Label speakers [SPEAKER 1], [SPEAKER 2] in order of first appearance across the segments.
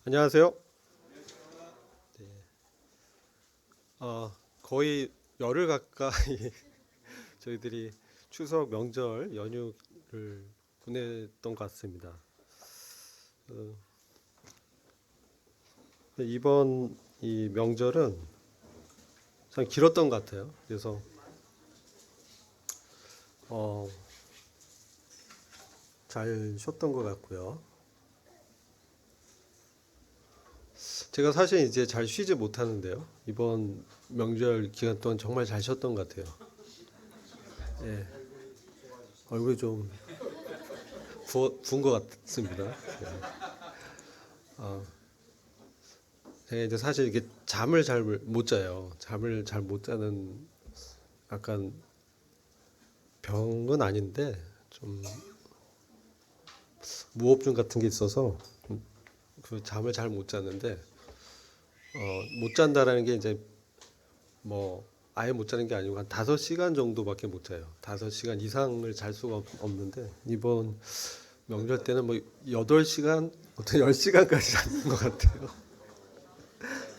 [SPEAKER 1] 안녕하세요. 거의 열흘 가까이 저희들이 추석 명절 연휴를 보냈던 것 같습니다. 어, 이번 이 명절은 참 길었던 것 같아요. 그래서 어, 잘 쉬었던 것 같고요. 제가 사실 이제 잘 쉬지 못하는데요. 이번 명절 기간 동안 정말 잘 쉬었던 것 같아요. 예, 얼굴이 좀 부은 것 같습니다. 예. 제가 이제 사실 이게 잠을 잘 못 자요. 잠을 잘 못 자는 약간 병은 아닌데 좀 무호흡증 같은 게 있어서 그 잠을 잘 못 자는데 못 잔다라는 게 이제 뭐 아예 못 자는 게 아니고 한 5시간 정도밖에 못 자요. 5시간 이상을 잘 수가 없는데 이번 명절 때는 뭐 8시간, 어떤 10시간까지 자는 것 같아요.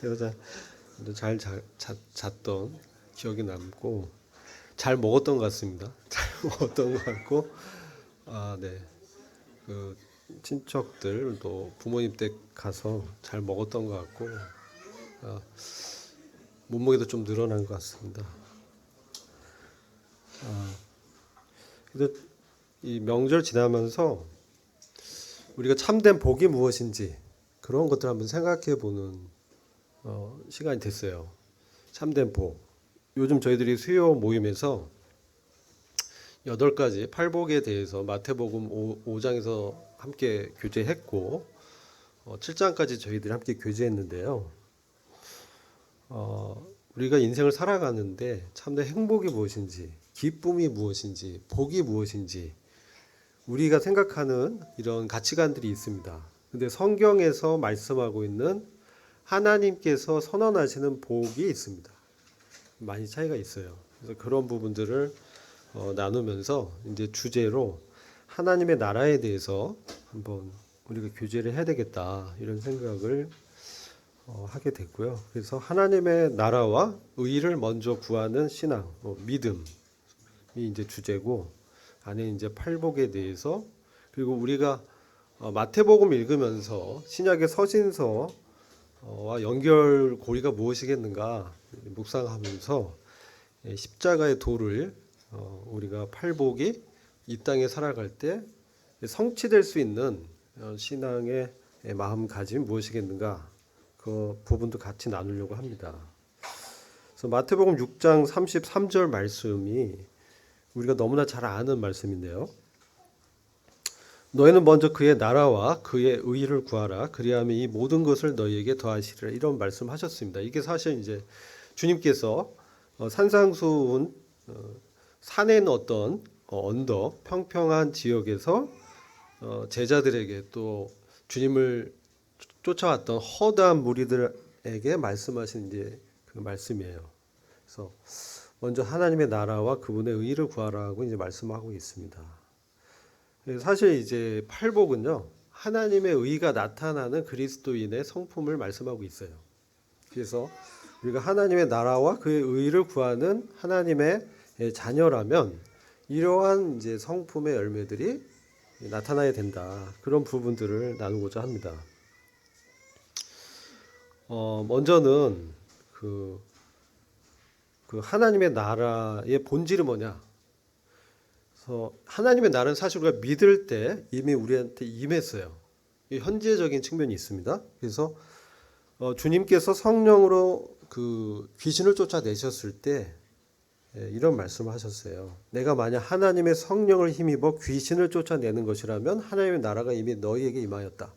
[SPEAKER 1] 그래서 잤던 기억이 남고 잘 먹었던 것 같습니다. 잘 먹었던 것 같고 네. 그 친척들 또 부모님 댁 가서 잘 먹었던 것 같고 아, 몸무게도 좀 늘어난 것 같습니다. 그래서 이 명절 지나면서 우리가 참된 복이 무엇인지 그런 것들 한번 생각해 보는 시간이 됐어요. 참된 복. 요즘 저희들이 수요 모임에서 8가지 팔복에 대해서 마태복음 5장에서 함께 교제했고 7장까지 저희들이 함께 교제했는데요. 우리가 인생을 살아가는데 참된 행복이 무엇인지, 기쁨이 무엇인지, 복이 무엇인지 우리가 생각하는 이런 가치관들이 있습니다. 근데 성경에서 말씀하고 있는 하나님께서 선언하시는 복이 있습니다. 많이 차이가 있어요. 그래서 그런 부분들을 나누면서 이제 주제로 하나님의 나라에 대해서 한번 우리가 교제를 해야 되겠다 이런 생각을 하게 됐고요. 그래서 하나님의 나라와 의를 먼저 구하는 신앙, 믿음이 이제 주제고 안에 이제 팔복에 대해서 그리고 우리가 마태복음 읽으면서 신약의 서신서와 연결고리가 무엇이겠는가 묵상하면서 십자가의 도를 우리가 팔복이 이 땅에 살아갈 때 성취될 수 있는 신앙의 마음가짐이 무엇이겠는가 그 부분도 같이 나누려고 합니다. 그래서 마태복음 6장 33절 말씀이 우리가 너무나 잘 아는 말씀인데요. 너희는 먼저 그의 나라와 그의 의를 구하라. 그리하면 이 모든 것을 너희에게 더하시리라. 이런 말씀하셨습니다. 이게 사실 이제 주님께서 산상수훈 산에 있는 어떤 언덕 평평한 지역에서 제자들에게 또 주님을 쫓아왔던 허다한 무리들에게 말씀하신 이제 그 말씀이에요. 그래서 먼저 하나님의 나라와 그분의 의를 구하라고 이제 말씀하고 있습니다. 사실 이제 팔복은요 하나님의 의가 나타나는 그리스도인의 성품을 말씀하고 있어요. 그래서 우리가 하나님의 나라와 그의 의를 구하는 하나님의 자녀라면 이러한 이제 성품의 열매들이 나타나야 된다. 그런 부분들을 나누고자 합니다. 먼저는 그 하나님의 나라의 본질이 뭐냐? 그래서 하나님의 나라는 사실 우리가 믿을 때 이미 우리한테 임했어요. 현재적인 측면이 있습니다. 그래서 주님께서 성령으로 그 귀신을 쫓아내셨을 때 이런 말씀을 하셨어요. 내가 만약 하나님의 성령을 힘입어 귀신을 쫓아내는 것이라면 하나님의 나라가 이미 너희에게 임하였다.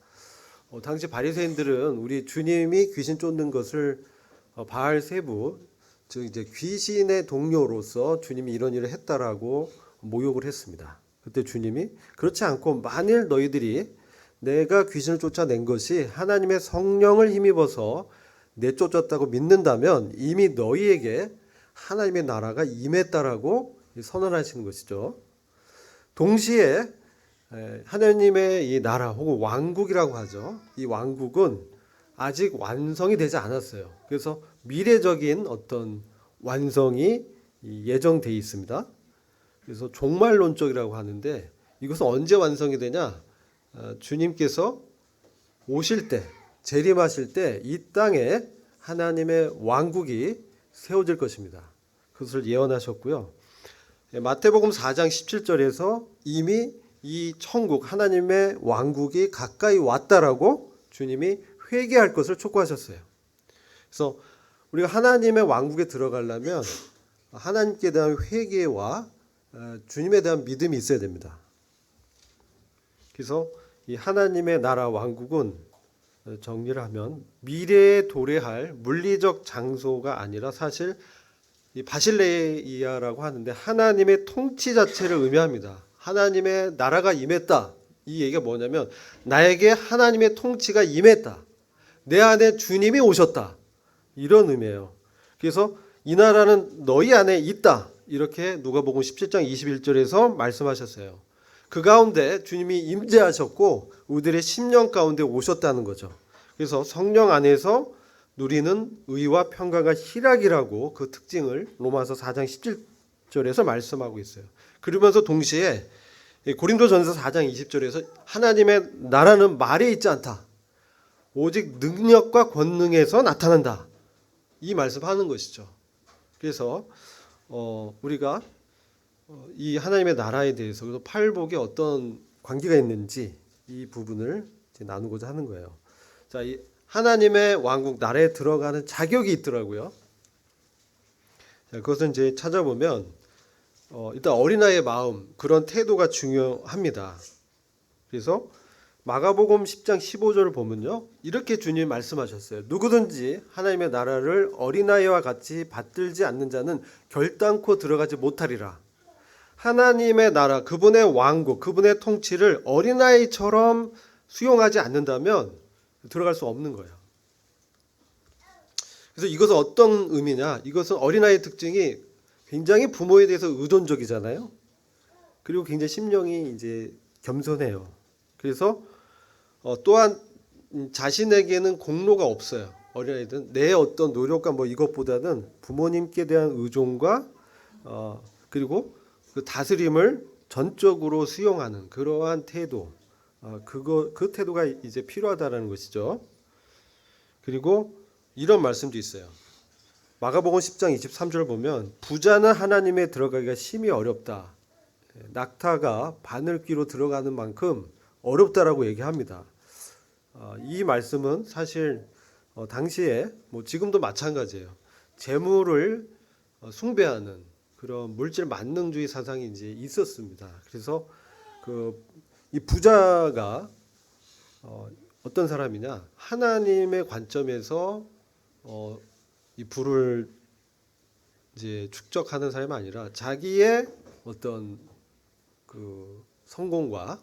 [SPEAKER 1] 당시 바리새인들은 우리 주님이 귀신 쫓는 것을 바알세부 즉 이제 귀신의 동료로서 주님이 이런 일을 했다라고 모욕을 했습니다. 그때 주님이 그렇지 않고 만일 너희들이 내가 귀신을 쫓아낸 것이 하나님의 성령을 힘입어서 내쫓았다고 믿는다면 이미 너희에게 하나님의 나라가 임했다라고 선언하시는 것이죠. 동시에 하나님의 이 나라 혹은 왕국이라고 하죠. 이 왕국은 아직 완성이 되지 않았어요. 그래서 미래적인 어떤 완성이 예정돼 있습니다. 그래서 종말론적이라고 하는데 이것은 언제 완성이 되냐? 주님께서 오실 때, 재림하실 때 이 땅에 하나님의 왕국이 세워질 것입니다. 그것을 예언하셨고요. 마태복음 4장 17절에서 이미 이 천국, 하나님의 왕국이 가까이 왔다라고 주님이 회개할 것을 촉구하셨어요. 그래서 우리가 하나님의 왕국에 들어가려면 하나님께 대한 회개와 주님에 대한 믿음이 있어야 됩니다. 그래서 이 하나님의 나라 왕국은 정리를 하면 미래에 도래할 물리적 장소가 아니라 사실 이 바실레이아라고 하는데 하나님의 통치 자체를 의미합니다. 하나님의 나라가 임했다. 이 얘기가 뭐냐면 나에게 하나님의 통치가 임했다. 내 안에 주님이 오셨다. 이런 의미예요. 그래서 이 나라는 너희 안에 있다. 이렇게 누가복음 17장 21절에서 말씀하셨어요. 그 가운데 주님이 임재하셨고 우리들의 심령 가운데 오셨다는 거죠. 그래서 성령 안에서 누리는 의와 평강과 희락이라고 그 특징을 로마서 4장 17절에서 말씀하고 있어요. 그러면서 동시에 고린도전서 4장 20절에서 하나님의 나라는 말에 있지 않다. 오직 능력과 권능에서 나타난다. 이 말씀하는 것이죠. 그래서 우리가 이 하나님의 나라에 대해서 그래서 팔복에 어떤 관계가 있는지 이 부분을 이제 나누고자 하는 거예요. 자, 이 하나님의 왕국 나라에 들어가는 자격이 있더라고요. 자, 그것은 이제 찾아보면 일단 어린아이의 마음 그런 태도가 중요합니다. 그래서 마가복음 10장 15절을 보면요. 이렇게 주님이 말씀하셨어요. 누구든지 하나님의 나라를 어린아이와 같이 받들지 않는 자는 결단코 들어가지 못하리라. 하나님의 나라, 그분의 왕국, 그분의 통치를 어린아이처럼 수용하지 않는다면 들어갈 수 없는 거예요. 그래서 이것은 어떤 의미냐? 이것은 어린아이의 특징이 굉장히 부모에 대해서 의존적이잖아요. 그리고 굉장히 심령이 이제 겸손해요. 그래서 또한 자신에게는 공로가 없어요. 어린아이들은 내 어떤 노력과 뭐 이것보다는 부모님께 대한 의존과 그리고 그 다스림을 전적으로 수용하는 그러한 태도, 그 태도가 이제 필요하다라는 것이죠. 그리고 이런 말씀도 있어요. 마가복음 10장 23절 보면 부자는 하나님에 들어가기가 심히 어렵다. 낙타가 바늘귀로 들어가는 만큼 어렵다라고 얘기합니다. 이 말씀은 사실 당시에 뭐 지금도 마찬가지예요. 재물을 숭배하는 그런 물질 만능주의 사상이 이제 있었습니다. 그래서 이 부자가 어떤 사람이냐? 하나님의 관점에서 이 부를 이제 축적하는 사람이 아니라 자기의 어떤 그 성공과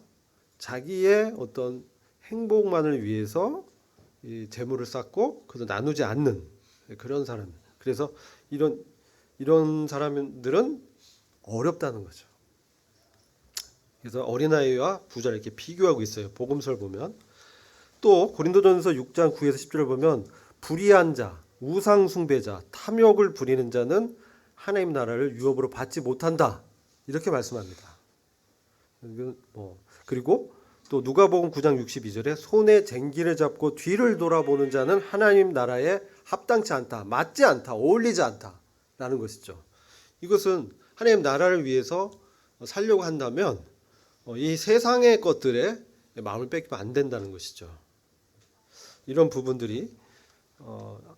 [SPEAKER 1] 자기의 어떤 행복만을 위해서 이 재물을 쌓고 그것을 나누지 않는 그런 사람. 그래서 이런 사람들은 어렵다는 거죠. 그래서 어린아이와 부자를 이렇게 비교하고 있어요. 복음서를 보면. 또 고린도전서 6장 9에서 10절을 보면 불의한 자, 우상 숭배자, 탐욕을 부리는 자는 하나님 나라를 유업으로 받지 못한다. 이렇게 말씀합니다. 그리고 또 누가복음 9장 62절에 손에 쟁기를 잡고 뒤를 돌아보는 자는 하나님 나라에 합당치 않다, 맞지 않다, 어울리지 않다라는 것이죠. 이것은 하나님 나라를 위해서 살려고 한다면 이 세상의 것들에 마음을 뺏기면 안 된다는 것이죠. 이런 부분들이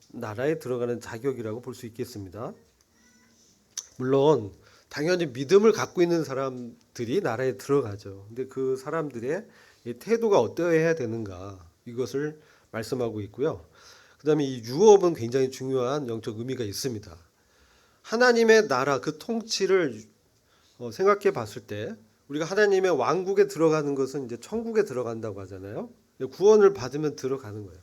[SPEAKER 1] 나라에 들어가는 자격이라고 볼 수 있겠습니다. 물론 당연히 믿음을 갖고 있는 사람들이 나라에 들어가죠. 근데 그 사람들의 태도가 어떠해야 되는가 이것을 말씀하고 있고요. 그다음에 이 유업은 굉장히 중요한 영적 의미가 있습니다. 하나님의 나라 그 통치를 생각해 봤을 때 우리가 하나님의 왕국에 들어가는 것은 이제 천국에 들어간다고 하잖아요. 구원을 받으면 들어가는 거예요.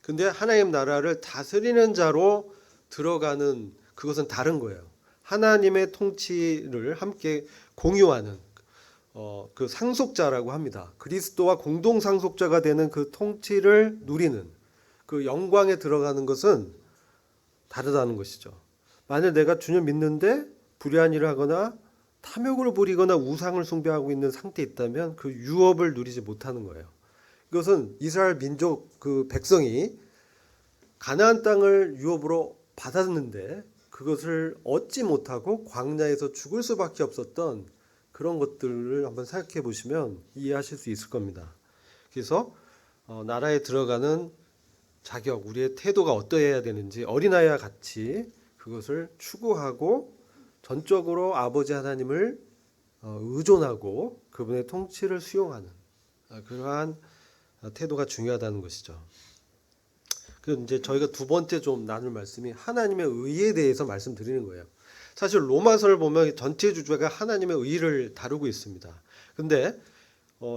[SPEAKER 1] 근데 하나님 나라를 다스리는 자로 들어가는 그것은 다른 거예요. 하나님의 통치를 함께 공유하는 그 상속자라고 합니다. 그리스도와 공동 상속자가 되는 그 통치를 누리는 그 영광에 들어가는 것은 다르다는 것이죠. 만약 내가 주님 믿는데 불의한 일을 하거나 탐욕을 부리거나 우상을 숭배하고 있는 상태에 있다면 그 유업을 누리지 못하는 거예요. 이것은 이스라엘 민족 그 백성이 가나안 땅을 유업으로 받았는데 그것을 얻지 못하고 광야에서 죽을 수밖에 없었던 그런 것들을 한번 생각해 보시면 이해하실 수 있을 겁니다. 그래서 나라에 들어가는 자격, 우리의 태도가 어떠해야 되는지 어린아이와 같이 그것을 추구하고 전적으로 아버지 하나님을 의존하고 그분의 통치를 수용하는 그러한 태도가 중요하다는 것이죠. 그리고 이제 저희가 두 번째 좀 나눌 말씀이 하나님의 의에 대해서 말씀드리는 거예요. 사실 로마서를 보면 전체 주제가 하나님의 의를 다루고 있습니다. 근데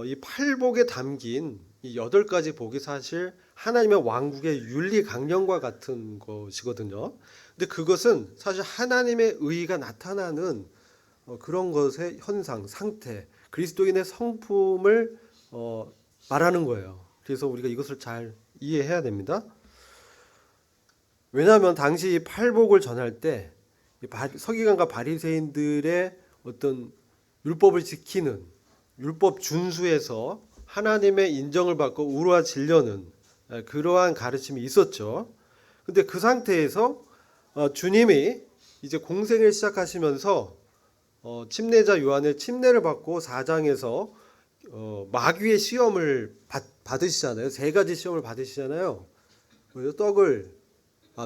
[SPEAKER 1] 이 팔복에 담긴 이 8가지 복이 사실 하나님의 왕국의 윤리 강령과 같은 것이거든요. 근데 그것은 사실 하나님의 의가 나타나는 그런 것의 현상, 상태, 그리스도인의 성품을 말하는 거예요. 그래서 우리가 이것을 잘 이해해야 됩니다. 왜냐하면 당시 이 팔복을 전할 때 서기관과 바리새인들의 어떤 율법을 지키는 율법 준수에서 하나님의 인정을 받고 우러질려는 그러한 가르침이 있었죠. 근데 그 상태에서 주님이 이제 공생을 시작하시면서 침례자 요한의 침례를 받고 4장에서 마귀의 시험을 받으시잖아요. 3가지 시험을 받으시잖아요.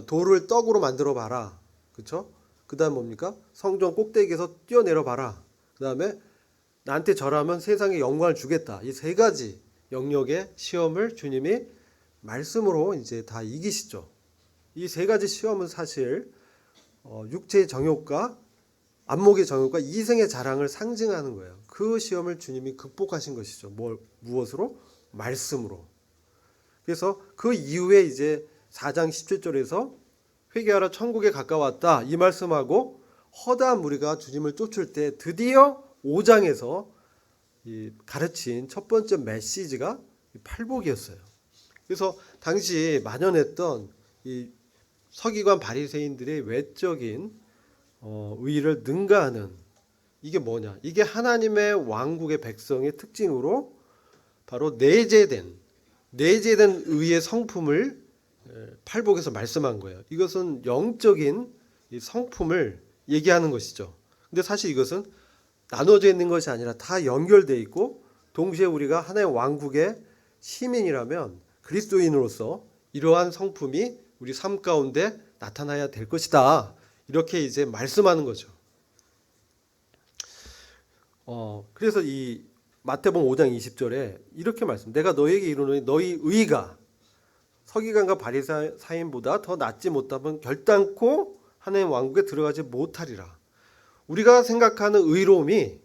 [SPEAKER 1] 돌을 떡으로 만들어 봐라. 그렇죠? 그다음 뭡니까? 성전 꼭대기에서 뛰어내려 봐라. 그다음에 나한테 절하면 세상에 영광을 주겠다. 이 3가지 영역의 시험을 주님이 말씀으로 이제 다 이기시죠. 이 3가지 시험은 사실 육체의 정욕과 안목의 정욕과 이생의 자랑을 상징하는 거예요. 그 시험을 주님이 극복하신 것이죠. 무엇으로? 말씀으로. 그래서 그 이후에 이제 4장 17절에서 회개하라 천국에 가까웠다 이 말씀하고 허다한 무리가 주님을 쫓을 때 드디어 5장에서 가르친 첫 번째 메시지가 팔복이었어요. 그래서 당시 만연했던 이 서기관 바리새인들의 외적인 의의를 능가하는 이게 뭐냐? 이게 하나님의 왕국의 백성의 특징으로 바로 내재된 의의 성품을 팔복에서 말씀한 거예요. 이것은 영적인 성품을 얘기하는 것이죠. 근데 사실 이것은 나눠져 있는 것이 아니라 다 연결되어 있고 동시에 우리가 하나님의 왕국의 시민이라면 그리스도인으로서 이러한 성품이 우리 삶 가운데 나타나야 될 것이다. 이렇게 이제 말씀하는 거죠. 그래서 이 마태복음 5장 20절에 이렇게 내가 너희에게 이르노니 너희 의가 서기관과 바리새인보다 더 낫지 못하면 결단코 하나님의 왕국에 들어가지 못하리라. 우리가 생각하는 의로움이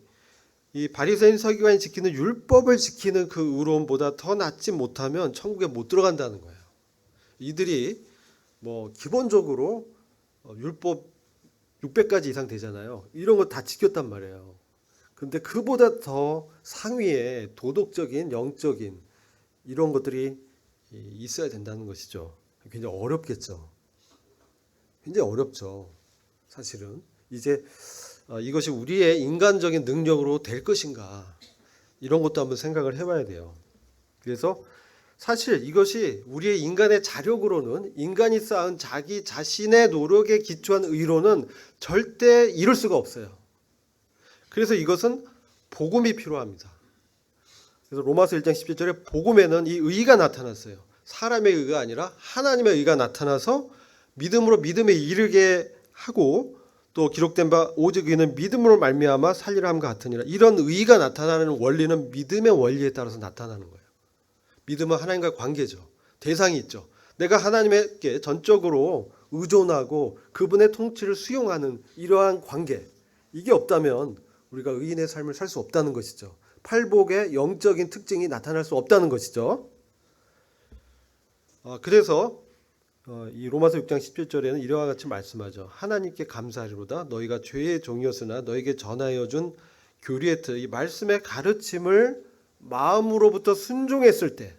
[SPEAKER 1] 이 바리새인 서기관이 지키는 율법을 지키는 그 의로움보다 더 낫지 못하면 천국에 못 들어간다는 거예요. 이들이 기본적으로 율법 600가지 이상 되잖아요. 이런 거 다 지켰단 말이에요. 근데 그보다 더 상위의 도덕적인 영적인 이런 것들이 있어야 된다는 것이죠. 굉장히 어렵겠죠. 굉장히 어렵죠. 사실은 이제 이것이 우리의 인간적인 능력으로 될 것인가 이런 것도 한번 생각을 해봐야 돼요. 그래서 사실 이것이 우리의 인간의 자력으로는 인간이 쌓은 자기 자신의 노력에 기초한 의로는 절대 이룰 수가 없어요. 그래서 이것은 복음이 필요합니다. 그래서 로마서 1장 17절에 복음에는 이 의가 나타났어요. 사람의 의가 아니라 하나님의 의가 나타나서 믿음으로 믿음에 이르게 하고 또 기록된 바 오직 의는 믿음으로 말미암아 살리라 함과 같으니라. 이런 의가 나타나는 원리는 믿음의 원리에 따라서 나타나는 거예요. 믿음은 하나님과의 관계죠. 대상이 있죠. 내가 하나님께 전적으로 의존하고 그분의 통치를 수용하는 이러한 관계. 이게 없다면 우리가 의인의 삶을 살 수 없다는 것이죠. 팔복의 영적인 특징이 나타날 수 없다는 것이죠. 그래서 이 로마서 6장 17절에는 이와 같이 말씀하죠. 하나님께 감사하리로다. 너희가 죄의 종이었으나 너에게 전하여 준 교리의 뜻, 이 말씀의 가르침을 마음으로부터 순종했을 때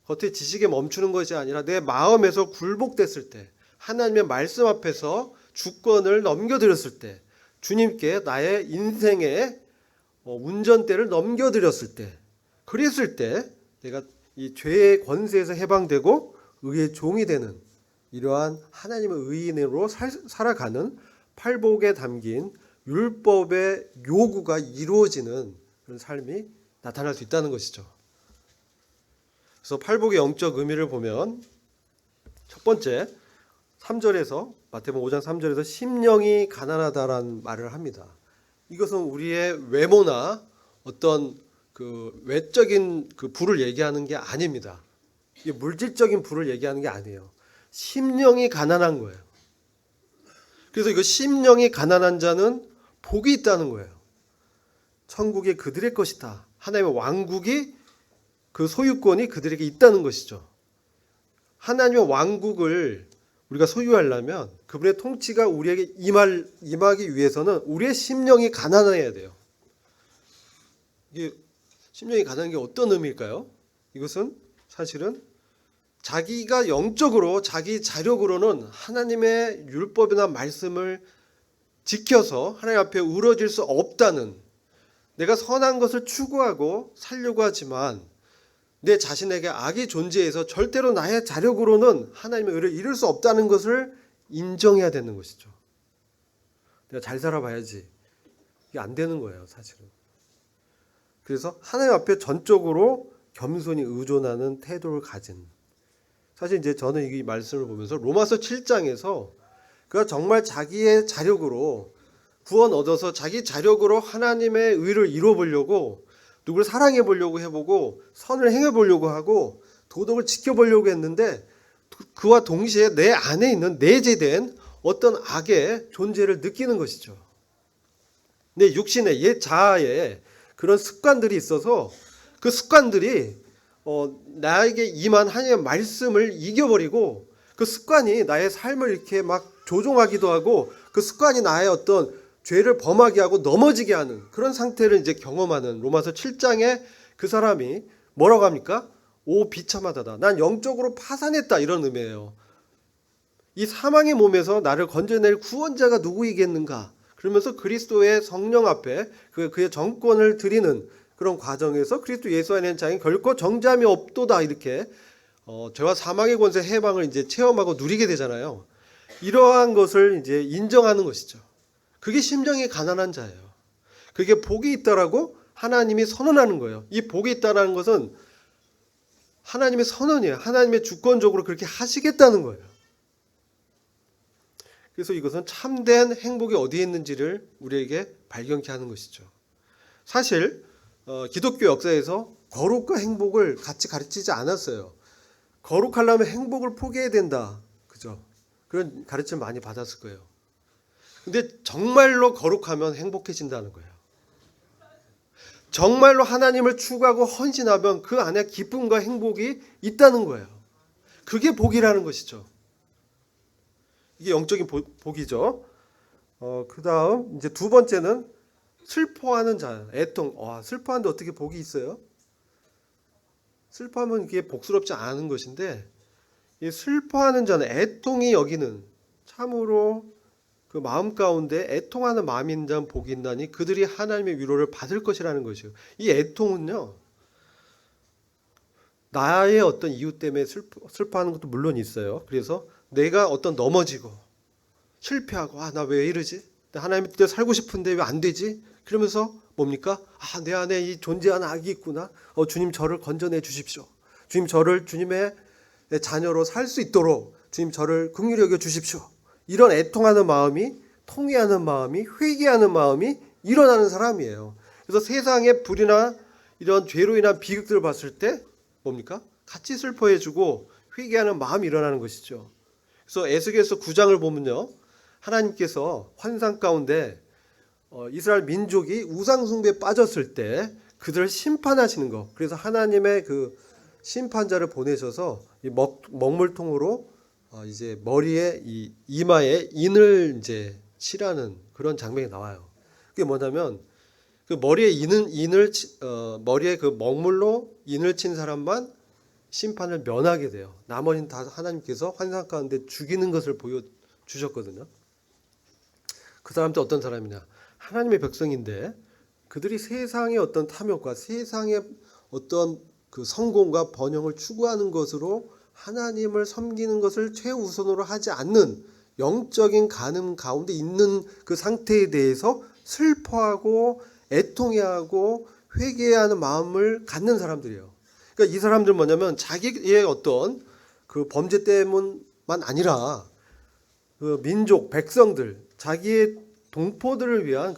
[SPEAKER 1] 겉의 지식에 멈추는 것이 아니라 내 마음에서 굴복됐을 때, 하나님의 말씀 앞에서 주권을 넘겨드렸을 때, 주님께 나의 인생의 운전대를 넘겨드렸을 때, 그랬을 때 내가 이 죄의 권세에서 해방되고 의의 종이 되는 이러한 하나님의 의인으로 살아가는 팔복에 담긴 율법의 요구가 이루어지는 그런 삶이 나타날 수 있다는 것이죠. 그래서 팔복의 영적 의미를 보면 첫 번째 3절에서 마태복음 5장 3절에서 심령이 가난하다라는 말을 합니다. 이것은 우리의 외모나 어떤 그 외적인 그 부를 얘기하는 게 아닙니다. 이게 물질적인 부를 얘기하는 게 아니에요. 심령이 가난한 거예요. 그래서 이거 심령이 가난한 자는 복이 있다는 거예요. 천국이 그들의 것이다. 하나님의 왕국이 그 소유권이 그들에게 있다는 것이죠. 하나님의 왕국을 우리가 소유하려면 그분의 통치가 우리에게 임하기 위해서는 우리의 심령이 가난해야 돼요. 이게 심령이 가난한 게 어떤 의미일까요? 이것은 사실은 자기가 영적으로 자기 자력으로는 하나님의 율법이나 말씀을 지켜서 하나님 앞에 우러질 수 없다는, 내가 선한 것을 추구하고 살려고 하지만 내 자신에게 악이 존재해서 절대로 나의 자력으로는 하나님의 의를 이룰 수 없다는 것을 인정해야 되는 것이죠. 내가 잘 살아봐야지. 이게 안 되는 거예요, 사실은. 그래서 하나님 앞에 전적으로 겸손히 의존하는 태도를 가진, 사실 이제 저는 이 말씀을 보면서 로마서 7장에서 그가 정말 자기의 자력으로 구원 얻어서 자기 자력으로 하나님의 의를 이루어 보려고, 누구를 사랑해 보려고 해보고 선을 행해 보려고 하고 도덕을 지켜보려고 했는데, 그와 동시에 내 안에 있는 내재된 어떤 악의 존재를 느끼는 것이죠. 내 육신의 옛 자아에 그런 습관들이 있어서 그 습관들이 나에게 임한 하나님의 말씀을 이겨버리고, 그 습관이 나의 삶을 이렇게 막 조종하기도 하고, 그 습관이 나의 어떤 죄를 범하게 하고 넘어지게 하는 그런 상태를 이제 경험하는 로마서 7장에 그 사람이 뭐라고 합니까? 오 비참하다다. 난 영적으로 파산했다, 이런 의미예요. 이 사망의 몸에서 나를 건져낼 구원자가 누구이겠는가? 그러면서 그리스도의 성령 앞에 그의 정권을 드리는 그런 과정에서 그리스도 예수 안에 자기 결코 정죄함이 없도다, 이렇게 죄와 사망의 권세 해방을 이제 체험하고 누리게 되잖아요. 이러한 것을 이제 인정하는 것이죠. 그게 심령이 가난한 자예요. 그게 복이 있다라고 하나님이 선언하는 거예요. 이 복이 있다라는 것은 하나님의 선언이에요. 하나님의 주권적으로 그렇게 하시겠다는 거예요. 그래서 이것은 참된 행복이 어디에 있는지를 우리에게 발견케 하는 것이죠. 사실 기독교 역사에서 거룩과 행복을 같이 가르치지 않았어요. 거룩하려면 행복을 포기해야 된다, 그죠? 그런 가르침을 많이 받았을 거예요. 근데 정말로 거룩하면 행복해진다는 거예요. 정말로 하나님을 추구하고 헌신하면 그 안에 기쁨과 행복이 있다는 거예요. 그게 복이라는 것이죠. 이게 영적인 복이죠. 그 다음 이제 두 번째는 슬퍼하는 자, 애통. 슬퍼하는데 어떻게 복이 있어요? 슬퍼하면 이게 복스럽지 않은 것인데, 이 슬퍼하는 자는 애통이 여기는, 참으로 그 마음 가운데 애통하는 마음이 있는 자는 복이 있나니 그들이 하나님의 위로를 받을 것이라는 것이요. 이 애통은요, 나의 어떤 이유 때문에 슬퍼하는 것도 물론 있어요. 그래서 내가 어떤 넘어지고 실패하고 나 왜 이러지? 하나님 뜻대로 살고 싶은데 왜 안 되지? 그러면서 뭡니까? 내 안에 이 존재하는 악이 있구나. 주님 저를 건져내 주십시오. 주님 저를 주님의 자녀로 살 수 있도록 주님 저를 긍휼히 여겨 주십시오. 이런 애통하는 마음이, 통회하는 마음이, 회개하는 마음이 일어나는 사람이에요. 그래서 세상의 불이나 이런 죄로 인한 비극들을 봤을 때 뭡니까? 같이 슬퍼해주고 회개하는 마음이 일어나는 것이죠. 그래서 에스겔서 9장을 보면요, 하나님께서 환상 가운데 이스라엘 민족이 우상 숭배에 빠졌을 때 그들을 심판하시는 것, 그래서 하나님의 그 심판자를 보내셔서 이 먹물통으로 이제 머리에 이 이마에 인을 이제 칠하는 그런 장면이 나와요. 그게 뭐냐면 그 머리에 머리에 그 먹물로 인을 친 사람만 심판을 면하게 돼요. 나머지는 다 하나님께서 환상 가운데 죽이는 것을 보여주셨거든요. 그 사람도 어떤 사람이냐? 하나님의 백성인데 그들이 세상의 어떤 탐욕과 세상의 어떤 그 성공과 번영을 추구하는 것으로 하나님을 섬기는 것을 최우선으로 하지 않는 영적인 간음 가운데 있는 그 상태에 대해서 슬퍼하고 애통해하고 회개하는 마음을 갖는 사람들이에요. 그러니까 이 사람들 뭐냐면 자기의 어떤 그 범죄 때문만 아니라 그 민족, 백성들, 자기의 동포들을 위한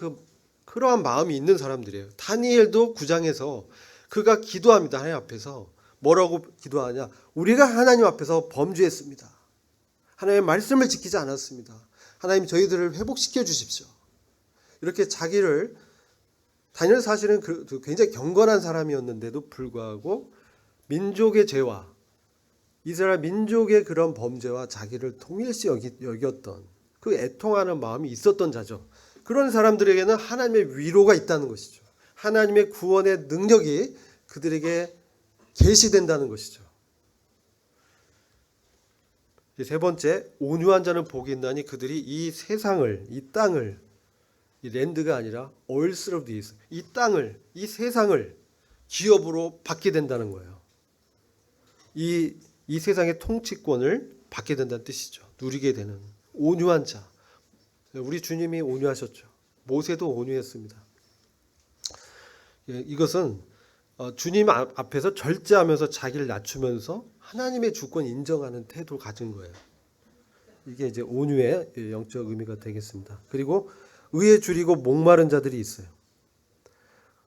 [SPEAKER 1] 그러한 마음이 있는 사람들이에요. 다니엘도 9장에서 그가 기도합니다. 하나님 앞에서 뭐라고 기도하냐? 우리가 하나님 앞에서 범죄했습니다. 하나님의 말씀을 지키지 않았습니다. 하나님 저희들을 회복시켜 주십시오. 이렇게 자기를 다니엘 사실은 굉장히 경건한 사람이었는데도 불구하고 민족의 죄와 이스라엘 민족의 그런 범죄와 자기를 동일시 여겼던 그 애통하는 마음이 있었던 자죠. 그런 사람들에게는 하나님의 위로가 있다는 것이죠. 하나님의 구원의 능력이 그들에게 계시된다는 것이죠. 세 번째, 온유한 자는 복이 있나니 그들이 이 세상을, 이 땅을, 이 랜드가 아니라 earth of this, 이 땅을, 이 세상을 기업으로 받게 된다는 거예요. 이 세상의 통치권을 받게 된다는 뜻이죠. 누리게 되는 온유한 자. 우리 주님이 온유하셨죠. 모세도 온유했습니다. 이것은 주님 앞에서 절제하면서 자기를 낮추면서 하나님의 주권 인정하는 태도를 가진 거예요. 이게 이제 온유의 영적 의미가 되겠습니다. 그리고 의에 줄이고 목마른 자들이 있어요.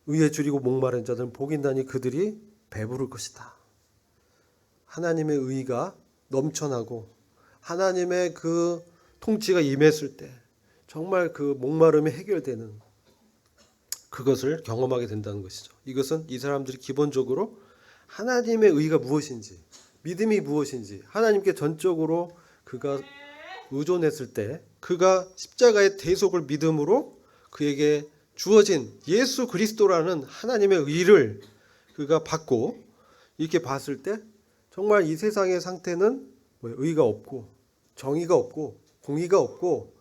[SPEAKER 1] 의에 줄이고 목마른 자들은 복이 있나니 그들이 배부를 것이다. 하나님의 의가 넘쳐나고 하나님의 그 통치가 임했을 때 정말 그 목마름이 해결되는 그것을 경험하게 된다는 것이죠. 이것은 이 사람들이 기본적으로 하나님의 의가 무엇인지, 믿음이 무엇인지 하나님께 전적으로 그가 의존했을 때 그가 십자가의 대속을 믿음으로 그에게 주어진 예수 그리스도라는 하나님의 의를 그가 받고 이렇게 봤을 때 정말 이 세상의 상태는 의가 없고 정의가 없고 공의가 없고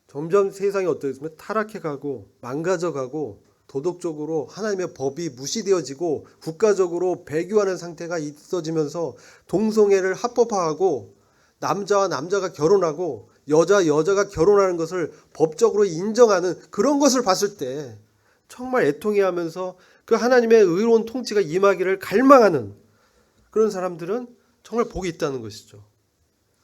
[SPEAKER 1] 점점 세상이 어떠했으면 타락해가고 망가져가고 도덕적으로 하나님의 법이 무시되어지고 국가적으로 배교하는 상태가 있어지면서 동성애를 합법화하고 남자와 남자가 결혼하고 여자가 결혼하는 것을 법적으로 인정하는 그런 것을 봤을 때 정말 애통해하면서 그 하나님의 의로운 통치가 임하기를 갈망하는 그런 사람들은 정말 복이 있다는 것이죠.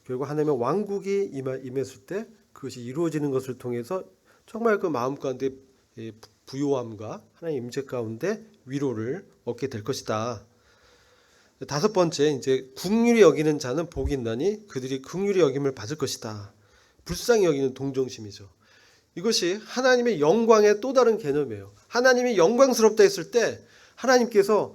[SPEAKER 1] 결국 하나님의 왕국이 임했을 때 그것이 이루어지는 것을 통해서 정말 그 마음 가운데 부요함과 하나님의 임재 가운데 위로를 얻게 될 것이다. 다섯 번째, 이제 긍휼히 여기는 자는 복이 있나니 그들이 긍휼히 여김을 받을 것이다. 불쌍히 여기는 동정심이죠. 이것이 하나님의 영광의 또 다른 개념이에요. 하나님이 영광스럽다 했을 때 하나님께서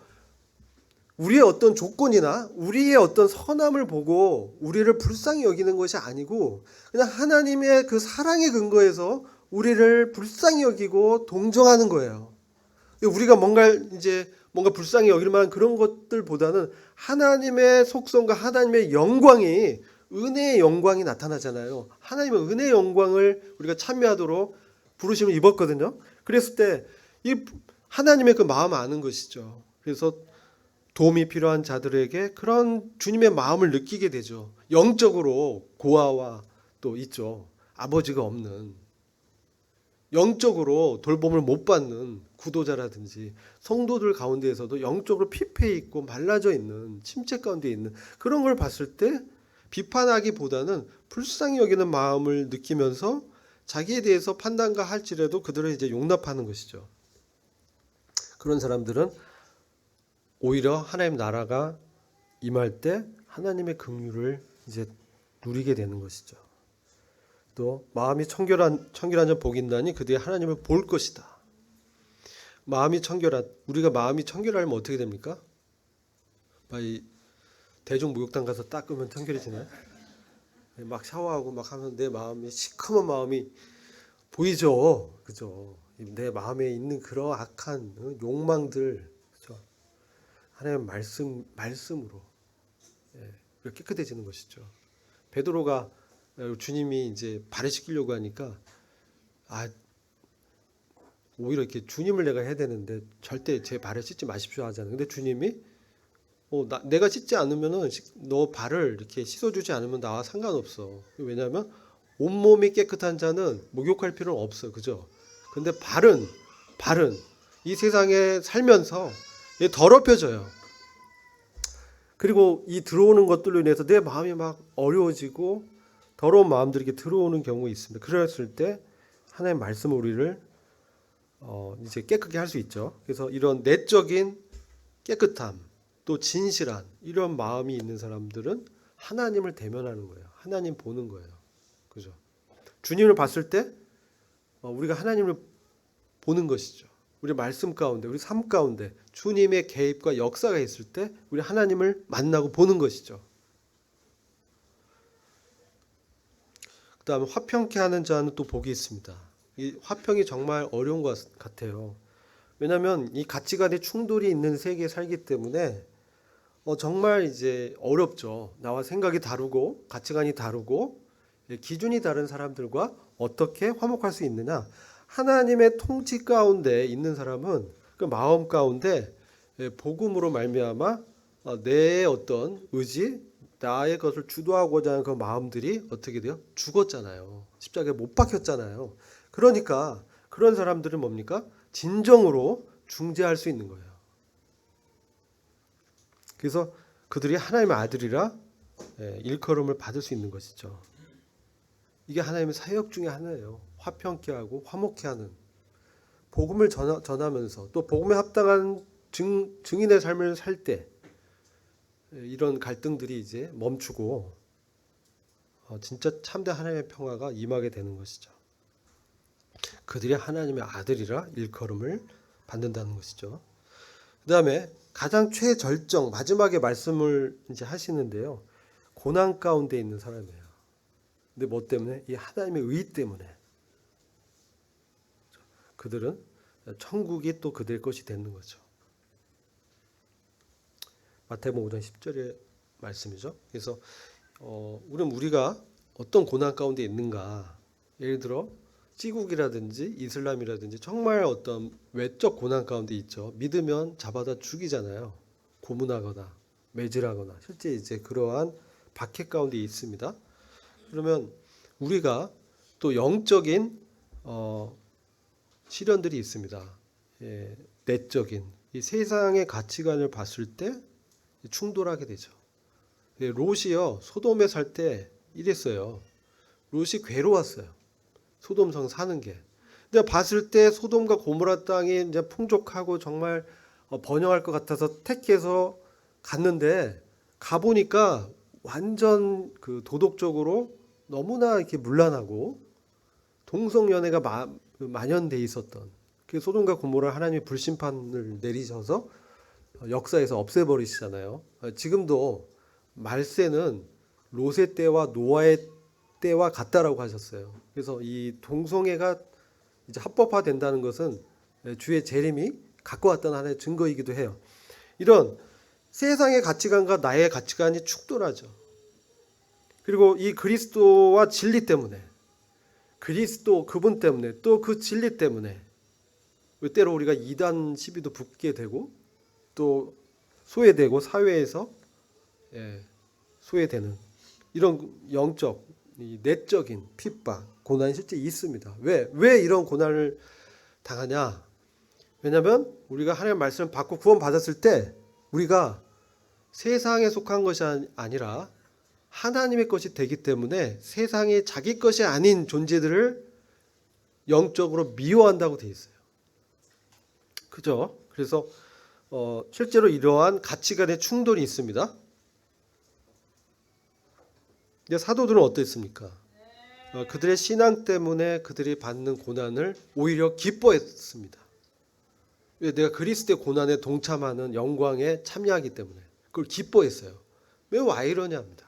[SPEAKER 1] 우리의 어떤 조건이나 우리의 어떤 선함을 보고 우리를 불쌍히 여기는 것이 아니고 그냥 하나님의 그 사랑의 근거에서 우리를 불쌍히 여기고 동정하는 거예요. 우리가 뭔가 불쌍히 여길 만한 그런 것들보다는 하나님의 속성과 하나님의 영광이 은혜의 영광이 나타나잖아요. 하나님의 은혜의 영광을 우리가 참여하도록 부르심을 입었거든요. 그랬을 때 이 하나님의 그 마음 아는 것이죠. 그래서 도움이 필요한 자들에게 그런 주님의 마음을 느끼게 되죠. 영적으로 고아와 또 있죠. 아버지가 없는 영적으로 돌봄을 못 받는 구도자라든지 성도들 가운데에서도 영적으로 피폐해 있고 말라져 있는 침체 가운데 있는 그런 걸 봤을 때 비판하기보다는 불쌍히 여기는 마음을 느끼면서 자기에 대해서 판단과 할지라도 그들을 이제 용납하는 것이죠. 그런 사람들은 오히려 하나님 나라가 임할 때 하나님의 긍휼을 이제 누리게 되는 것이죠. 또 마음이 청결한 자 복이 있나니 그들이 하나님을 볼 것이다. 우리가 마음이 청결하면 어떻게 됩니까? 이 대중 목욕탕 가서 닦으면 청결해지나요? 막 샤워하고 막 하면 내 마음이 시커먼 마음이 보이죠, 그죠? 내 마음에 있는 그런 악한 욕망들, 그죠? 하나님의 말씀으로 깨끗해지는 것이죠. 베드로가 주님이 이제 발을 씻기려고 하니까 오히려 이렇게 주님을 내가 해야 되는데 절대 제 발을 씻지 마십시오 하잖아요. 근데 주님이 내가 씻지 않으면은 너 발을 이렇게 씻어주지 않으면 나와 상관없어. 왜냐하면 온몸이 깨끗한 자는 목욕할 필요는 없어, 그죠? 근데 발은 이 세상에 살면서 더럽혀져요. 그리고 이 들어오는 것들로 인해서 내 마음이 막 어려워지고 더러운 마음들이 이렇게 들어오는 경우가 있습니다. 그랬을 때 하나님의 말씀은 우리를 이제 깨끗게 할 수 있죠. 그래서 이런 내적인 깨끗함, 또 진실한 이런 마음이 있는 사람들은 하나님을 대면하는 거예요. 하나님 보는 거예요. 그죠? 주님을 봤을 때 우리가 하나님을 보는 것이죠. 우리 말씀 가운데, 우리 삶 가운데 주님의 개입과 역사가 있을 때 우리 하나님을 만나고 보는 것이죠. 그 다음에 화평케 하는 자는 또 복이 있습니다. 이 화평이 정말 어려운 것 같아요. 왜냐하면 이 가치관의 충돌이 있는 세계에 살기 때문에 정말 이제 어렵죠. 나와 생각이 다르고 가치관이 다르고 기준이 다른 사람들과 어떻게 화목할 수 있느냐. 하나님의 통치 가운데 있는 사람은 그 마음 가운데 복음으로 말미암아 내 어떤 의지, 나의 것을 주도하고자 하는 그 마음들이 어떻게 돼요? 죽었잖아요. 십자가에 못 박혔잖아요. 그러니까 그런 사람들은 뭡니까? 진정으로 중재할 수 있는 거예요. 그래서 그들이 하나님의 아들이라 일컬음을 받을 수 있는 것이죠. 이게 하나님의 사역 중에 하나예요. 화평케 하고 화목케 하는, 복음을 전하면서 또 복음에 합당한 증인의 삶을 살 때 이런 갈등들이 이제 멈추고 진짜 참된 하나님의 평화가 임하게 되는 것이죠. 그들이 하나님의 아들이라 일컬음을 받는다는 것이죠. 그 다음에 가장 최절정 마지막에 말씀을 이제 하시는데요. 고난 가운데 있는 사람이에요. 근데 뭐 때문에? 이 하나님의 의 때문에. 그들은 천국이 또 그들 것이 되는 거죠. 마태복음 5장 10절의 말씀이죠. 그래서 우리가 어떤 고난 가운데 있는가? 예를 들어 시국이라든지 이슬람이라든지 정말 어떤 외적 고난 가운데 있죠. 믿으면 잡아다 죽이잖아요. 고문하거나 매질하거나 실제 이제 그러한 박해 가운데 있습니다. 그러면 우리가 또 영적인 시련들이 있습니다. 내적인 이 세상의 가치관을 봤을 때 충돌하게 되죠. 롯이요 소돔에 살 때 이랬어요. 롯이 괴로웠어요. 소돔성 사는 게. 근데 봤을 때 소돔과 고모라 땅이 이제 풍족하고 정말 번영할 것 같아서 택해서 갔는데 가보니까 완전 그 도덕적으로 너무나 이렇게 문란하고 동성연애가 만연돼 있었던 그 소돔과 고모라 하나님이 불심판을 내리셔서 역사에서 없애버리시잖아요. 지금도 말세는 롯의 때와 노아의 때와 같다라고 하셨어요. 그래서 이 동성애가 이제 합법화된다는 것은 주의 재림이 갖고 왔다는 하나의 증거이기도 해요. 이런 세상의 가치관과 나의 가치관이 충돌하죠. 그리고 이 그리스도와 진리 때문에, 그리스도 그분 때문에, 또 그 진리 때문에 때로 우리가 이단 시비도 붙게 되고 또 소외되고 사회에서 소외되는 이런 영적, 내적인 핍박, 고난이 실제 있습니다. 왜 이런 고난을 당하냐? 왜냐하면 우리가 하나님의 말씀을 받고 구원받았을 때 우리가 세상에 속한 것이 아니라 하나님의 것이 되기 때문에 세상이 자기 것이 아닌 존재들을 영적으로 미워한다고 되어 있어요. 그죠? 그래서 실제로 이러한 가치관의 충돌이 있습니다. 근데 사도들은 어땠습니까? 그들의 신앙 때문에 그들이 받는 고난을 오히려 기뻐했습니다. 왜? 내가 그리스도의 고난에 동참하는 영광에 참여하기 때문에 그걸 기뻐했어요. 매우 아이러니합니다.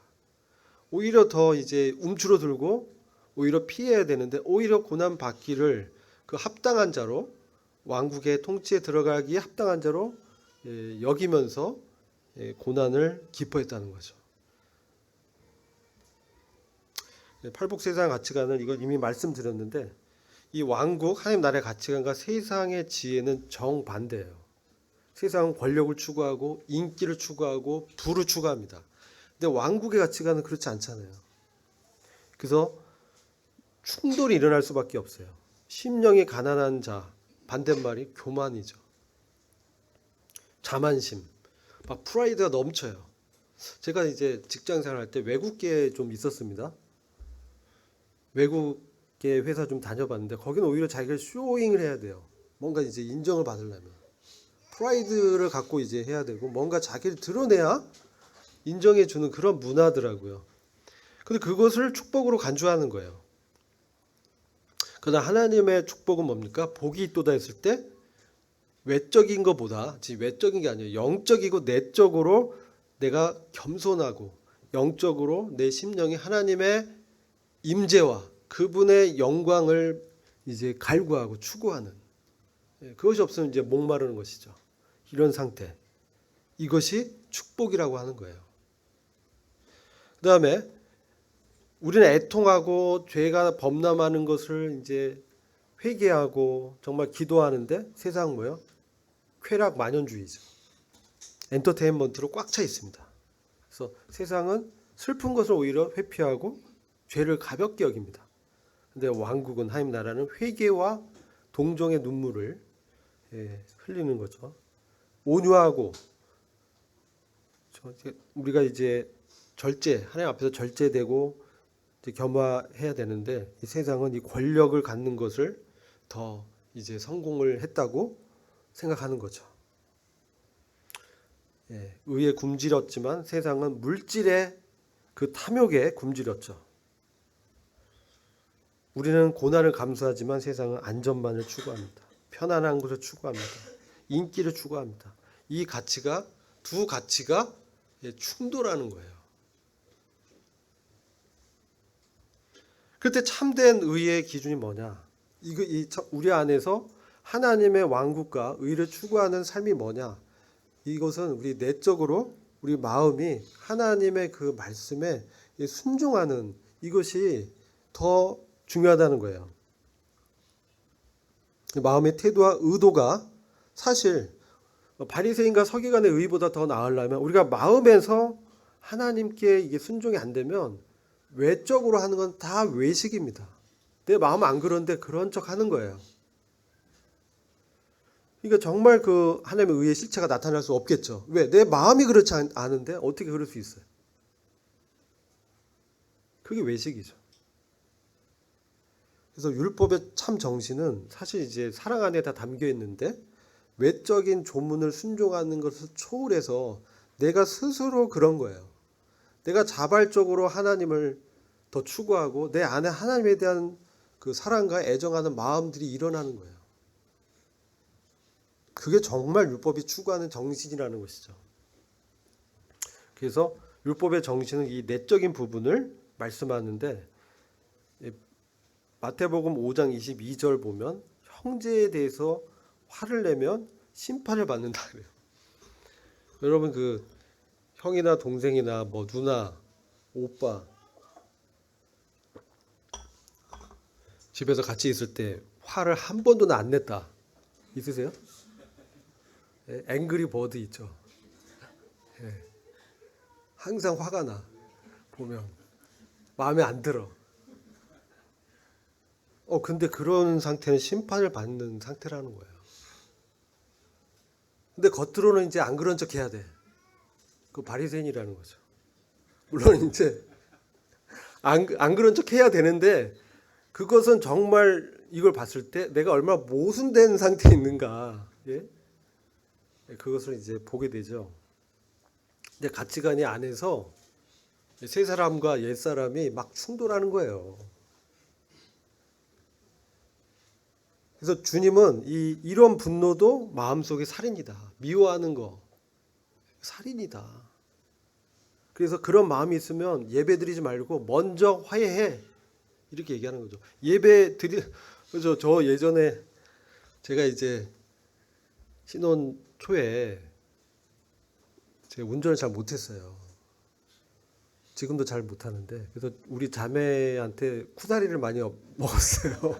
[SPEAKER 1] 오히려 더 이제 움츠러들고 오히려 피해야 되는데 오히려 고난 받기를 그 합당한 자로 왕국의 통치에 들어가기에 합당한 자로 여기면서 고난을 기뻐했다는 거죠. 팔복세상 가치관은 이걸 이미 말씀드렸는데 이 왕국 하나님 나라의 가치관과 세상의 지혜는 정반대예요. 세상은 권력을 추구하고 인기를 추구하고 부를 추구합니다. 근데 왕국의 가치관은 그렇지 않잖아요. 그래서 충돌이 일어날 수밖에 없어요. 심령이 가난한 자, 반대말이 교만이죠. 자만심, 막 프라이드가 넘쳐요. 제가 이제 직장 생활할 때 외국계에 좀 있었습니다. 외국계 회사 좀 다녀봤는데 거기는 오히려 자기가 쇼잉을 해야 돼요. 뭔가 이제 인정을 받으려면 프라이드를 갖고 이제 해야 되고 뭔가 자기를 드러내야 인정해 주는 그런 문화더라고요. 근데 그것을 축복으로 간주하는 거예요. 그러나 하나님의 축복은 뭡니까? 복이 있도다 했을 때 외적인 것보다, 지금 외적인 게 아니에요. 영적이고 내적으로 내가 겸손하고 영적으로 내 심령이 하나님의 임재와 그분의 영광을 이제 갈구하고 추구하는, 그것이 없으면 이제 목마르는 것이죠. 이런 상태, 이것이 축복이라고 하는 거예요. 그 다음에 우리는 애통하고 죄가 범람하는 것을 이제 회개하고 정말 기도하는데 세상 뭐요? 쾌락 만연주의죠. 엔터테인먼트로 꽉 차 있습니다. 그래서 세상은 슬픈 것을 오히려 회피하고 죄를 가볍게 여깁니다. 근데 왕국은 하나님 나라는 회개와 동정의 눈물을 흘리는 거죠. 온유하고 우리가 이제 하나님 앞에서 절제되고 이제 겸허해야 되는데 이 세상은 이 권력을 갖는 것을 더 이제 성공을 했다고 생각하는 거죠. 의에 굶주렸지만 세상은 물질의 그 탐욕에 굶주렸죠. 우리는 고난을 감수하지만 세상은 안전만을 추구합니다. 편안한 것을 추구합니다. 인기를 추구합니다. 이 가치가, 두 가치가 충돌하는 거예요. 그때 참된 의의 기준이 뭐냐? 우리 안에서 하나님의 왕국과 의를 추구하는 삶이 뭐냐? 이것은 우리 내적으로 우리 마음이 하나님의 그 말씀에 순종하는 이것이 더 중요하다는 거예요. 마음의 태도와 의도가 사실 바리새인과 서기관의 의보다 더 나으려면 우리가 마음에서 하나님께 이게 순종이 안 되면 외적으로 하는 건 다 외식입니다. 내 마음 안 그런데 그런 척 하는 거예요. 그러니까 정말 그 하나님의 의의 실체가 나타날 수 없겠죠. 왜? 내 마음이 그렇지 않은데 어떻게 그럴 수 있어요? 그게 외식이죠. 그래서 율법의 참 정신은 사실 이제 사랑 안에 다 담겨 있는데 외적인 조문을 순종하는 것을 초월해서 내가 스스로 그런 거예요. 내가 자발적으로 하나님을 더 추구하고 내 안에 하나님에 대한 그 사랑과 애정하는 마음들이 일어나는 거예요. 그게 정말 율법이 추구하는 정신이라는 것이죠. 그래서 율법의 정신은 이 내적인 부분을 말씀하는데 마태복음 5장 22절 보면 형제에 대해서 화를 내면 심판을 받는다 그래요. 여러분 그 형이나 동생이나 뭐 누나, 오빠 집에서 같이 있을 때 화를 한 번도 안 냈다. 있으세요? 앵그리 버드 있죠. 항상 화가 나. 보면 마음에 안 들어. 근데 그런 상태는 심판을 받는 상태라는 거예요. 근데 겉으로는 이제 안 그런 척 해야 돼. 그 바리새인이라는 거죠. 물론 이제 안 그런 척 해야 되는데 그것은 정말 이걸 봤을 때 내가 얼마나 모순된 상태에 있는가. 그것을 이제 보게 되죠. 근데 가치관이 안에서 새 사람과 옛 사람이 막 충돌하는 거예요. 그래서 주님은 이런 분노도 마음속에 살인이다. 미워하는 거 살인이다. 그래서 그런 마음이 있으면 예배 드리지 말고 먼저 화해해. 이렇게 얘기하는 거죠. 그래서 저 예전에 제가 이제 신혼 초에 제가 운전을 잘 못했어요. 지금도 잘 못하는데 그래서 우리 자매한테 쿠다리를 많이 먹었어요.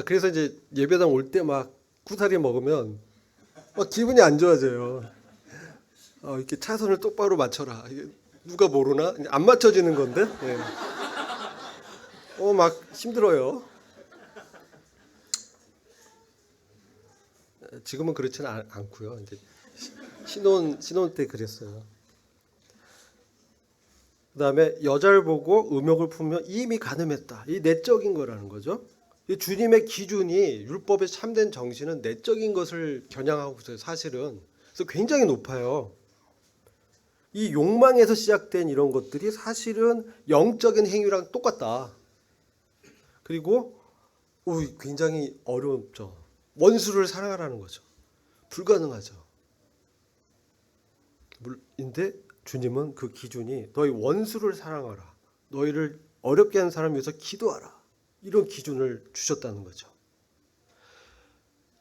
[SPEAKER 1] 그래서 이제 예배당 올 때 막 쿠다리 먹으면 막 기분이 안 좋아져요. 이렇게 차선을 똑바로 맞춰라. 이게 누가 모르나? 안 맞춰지는 건데. 예. 막 힘들어요. 지금은 그렇지는 않고요. 이제 신혼 때 그랬어요. 그다음에 여자를 보고 음욕을 품으면 이미 간음했다. 이 내적인 거라는 거죠. 이 주님의 기준이 율법의 참된 정신은 내적인 것을 겨냥하고 있어요. 사실은. 그래서 굉장히 높아요. 이 욕망에서 시작된 이런 것들이 사실은 영적인 행위랑 똑같다. 그리고 굉장히 어렵죠. 원수를 사랑하라는 거죠. 불가능하죠. 인데 주님은 그 기준이 너희 원수를 사랑하라. 너희를 어렵게 하는 사람을 위해서 기도하라. 이런 기준을 주셨다는 거죠.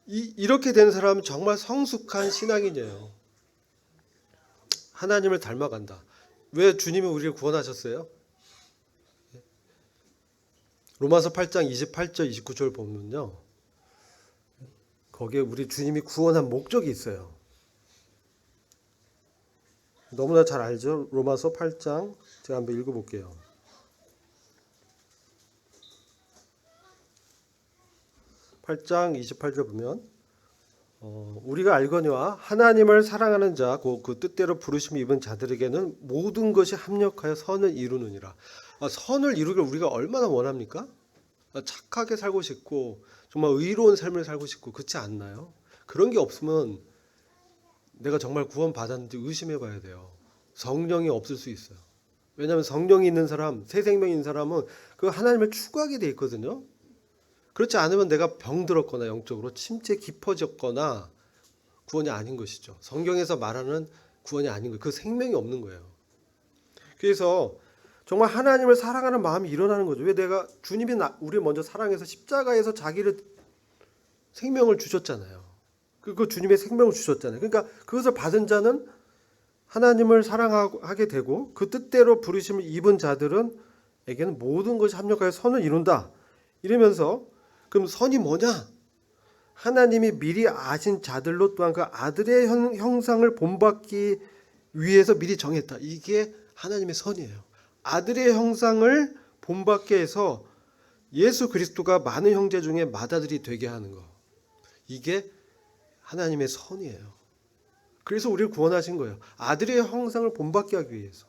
[SPEAKER 1] 이렇게 된 사람은 정말 성숙한 신앙인이에요. 하나님을 닮아간다. 왜 주님이 우리를 구원하셨어요? 로마서 8장 28절 29절 보면요. 거기에 우리 주님이 구원한 목적이 있어요. 너무나 잘 알죠? 로마서 8장 제가 한번 읽어볼게요. 8장 28절 보면 우리가 알거니와 하나님을 사랑하는 자, 그 뜻대로 부르심을 입은 자들에게는 모든 것이 합력하여 선을 이루느니라. 선을 이루길 우리가 얼마나 원합니까? 착하게 살고 싶고 정말 의로운 삶을 살고 싶고 그렇지 않나요? 그런 게 없으면 내가 정말 구원 받았는지 의심해 봐야 돼요. 성령이 없을 수 있어요. 왜냐하면 성령이 있는 사람, 새 생명이 있는 사람은 그 하나님을 추구하게 돼 있거든요. 그렇지 않으면 내가 병들었거나 영적으로 침체 깊어졌거나 구원이 아닌 것이죠. 성경에서 말하는 구원이 아닌 거예요. 그 생명이 없는 거예요. 그래서 정말 하나님을 사랑하는 마음이 일어나는 거죠. 왜 내가 주님이 우리를 먼저 사랑해서 십자가에서 자기를 생명을 주셨잖아요. 그 주님의 생명을 주셨잖아요. 그러니까 그것을 받은 자는 하나님을 사랑하게 되고 그 뜻대로 부르심을 입은 자들은에게는 모든 것이 합력하여 선을 이룬다. 이러면서 그럼 선이 뭐냐? 하나님이 미리 아신 자들로 또한 그 아들의 형상을 본받기 위해서 미리 정했다. 이게 하나님의 선이에요. 아들의 형상을 본받게 해서 예수 그리스도가 많은 형제 중에 맏아들이 되게 하는 거. 이게 하나님의 선이에요. 그래서 우리를 구원하신 거예요. 아들의 형상을 본받게 하기 위해서.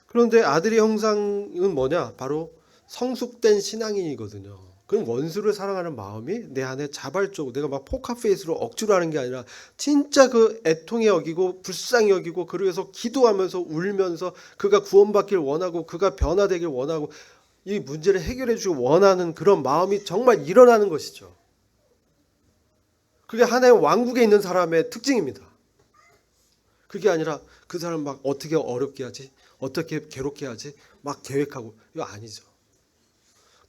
[SPEAKER 1] 그런데 아들의 형상은 뭐냐? 바로 성숙된 신앙인이거든요. 그럼 원수를 사랑하는 마음이 내 안에 자발적으로 내가 막 포카페이스로 억지로 하는 게 아니라 진짜 그 애통에 여기고 불쌍히 여기고 그러면서 기도하면서 울면서 그가 구원받길 원하고 그가 변화되길 원하고 이 문제를 해결해 주고 원하는 그런 마음이 정말 일어나는 것이죠. 그게 하나의 왕국에 있는 사람의 특징입니다. 그게 아니라 그 사람 막 어떻게 어렵게 하지? 어떻게 괴롭게 하지? 막 계획하고 이거 아니죠.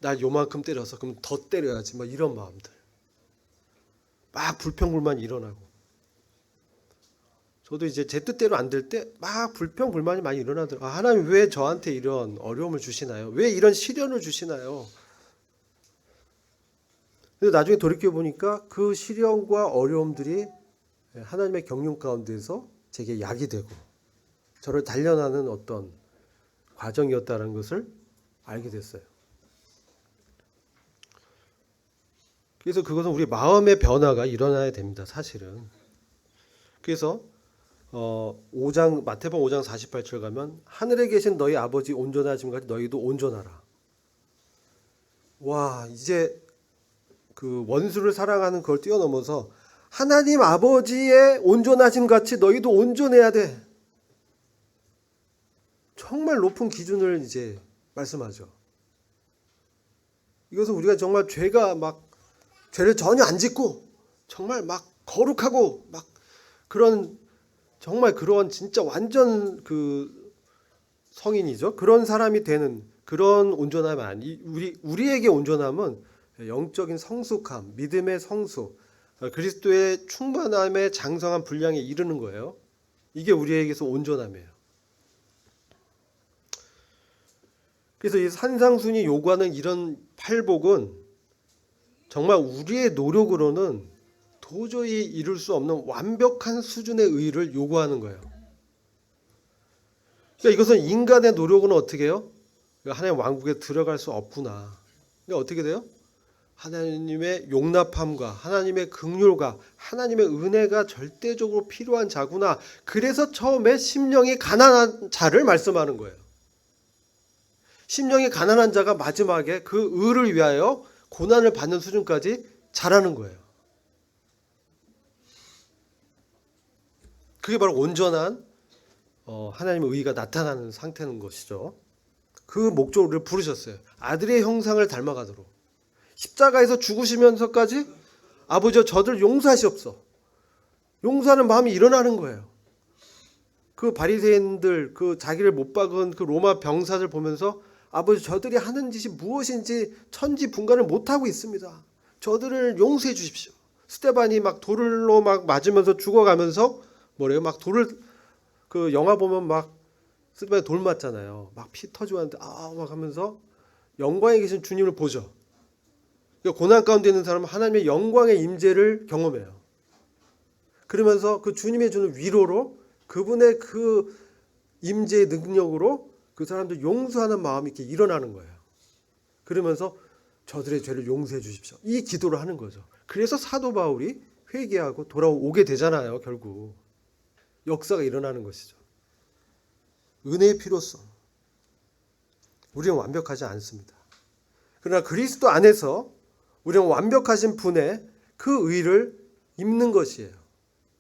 [SPEAKER 1] 날 요만큼 때려서 그럼 더 때려야지 막 이런 마음들. 막 불평불만이 일어나고. 저도 이제 제 뜻대로 안 될 때 막 불평불만이 많이 일어나더라고요. 하나님 왜 저한테 이런 어려움을 주시나요? 왜 이런 시련을 주시나요? 근데 나중에 돌이켜 보니까 그 시련과 어려움들이 하나님의 경륜 가운데서 제게 약이 되고 저를 단련하는 어떤 과정이었다는 것을 알게 됐어요. 그래서 그것은 우리 마음의 변화가 일어나야 됩니다. 사실은. 그래서 5장 마태복음 5장 48절 가면 하늘에 계신 너희 아버지 온전하심 같이 너희도 온전하라. 와, 이제 그 원수를 사랑하는 그걸 뛰어넘어서 하나님 아버지의 온전하심 같이 너희도 온전해야 돼. 정말 높은 기준을 이제 말씀하죠. 이것은 우리가 정말 죄를 전혀 안 짓고 정말 막 거룩하고 막 그런 정말 그런 진짜 완전 그 성인이죠. 그런 사람이 되는 그런 온전함이 아니, 우리에게 온전함은 영적인 성숙함, 믿음의 성숙, 그리스도의 충만함의 장성한 분량에 이르는 거예요. 이게 우리에게서 온전함이에요. 그래서 이 산상순이 요구하는 이런 팔복은 정말 우리의 노력으로는 도저히 이룰 수 없는 완벽한 수준의 의를 요구하는 거예요. 그러니까 이것은 인간의 노력은 어떻게 해요? 하나님의 왕국에 들어갈 수 없구나. 그러니까 어떻게 돼요? 하나님의 용납함과 하나님의 긍휼과 하나님의 은혜가 절대적으로 필요한 자구나. 그래서 처음에 심령이 가난한 자를 말씀하는 거예요. 심령이 가난한 자가 마지막에 그 의를 위하여 고난을 받는 수준까지 자라는 거예요. 그게 바로 온전한 하나님의 의가 나타나는 상태는 것이죠. 그 목적으로 우리를 부르셨어요. 아들의 형상을 닮아가도록. 십자가에서 죽으시면서까지 아버지여 저들 용서하시옵소서. 용서하는 마음이 일어나는 거예요. 그 바리새인들, 그 자기를 못 박은 그 로마 병사들 보면서 아버지 저들이 하는 짓이 무엇인지 천지분간을 못하고 있습니다. 저들을 용서해 주십시오. 스데반이 막 돌로 막 맞으면서 죽어가면서 뭐래요? 막 돌을 그 영화 보면 막 스데반이 돌 맞잖아요. 막 피 터지고 하는데 막 하면서 영광에 계신 주님을 보죠. 그러니까 고난 가운데 있는 사람은 하나님의 영광의 임재를 경험해요. 그러면서 그 주님이 주는 위로로 그분의 그 임재의 능력으로 그 사람들 용서하는 마음이 이렇게 일어나는 거예요. 그러면서 저들의 죄를 용서해 주십시오. 이 기도를 하는 거죠. 그래서 사도 바울이 회개하고 돌아오게 되잖아요. 결국 역사가 일어나는 것이죠. 은혜의 필요성. 우리는 완벽하지 않습니다. 그러나 그리스도 안에서 우리는 완벽하신 분의 그 의를 입는 것이에요.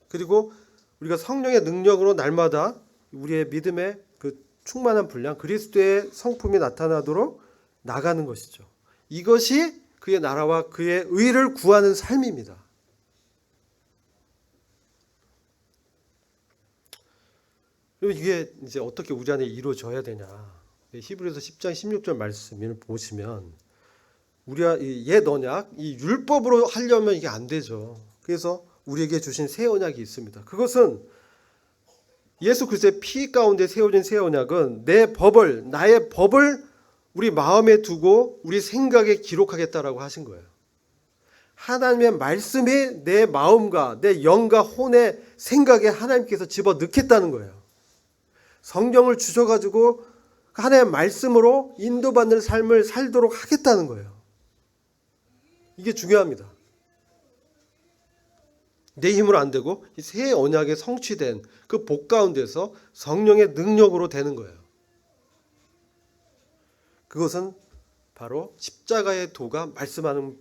[SPEAKER 1] 그리고 우리가 성령의 능력으로 날마다 우리의 믿음의 그 충만한 분량, 그리스도의 성품이 나타나도록 나가는 것이죠. 이것이 그의 나라와 그의 의를 구하는 삶입니다. 그리고 이게 이제 어떻게 우리 안에 이루어져야 되냐? 히브리서 10장 16절 말씀을 보시면 우리가 옛 언약, 이 율법으로 하려면 이게 안 되죠. 그래서 우리에게 주신 새 언약이 있습니다. 그것은 예수 그리스도의 피 가운데 세워진 새 언약은 나의 법을 우리 마음에 두고 우리 생각에 기록하겠다라고 하신 거예요. 하나님의 말씀이 내 마음과 내 영과 혼의 생각에 하나님께서 집어 넣겠다는 거예요. 성경을 주셔가지고 하나님의 말씀으로 인도받는 삶을 살도록 하겠다는 거예요. 이게 중요합니다. 내 힘으로 안 되고 새 언약에 성취된 그 복 가운데서 성령의 능력으로 되는 거예요. 그것은 바로 십자가의 도가 말씀하는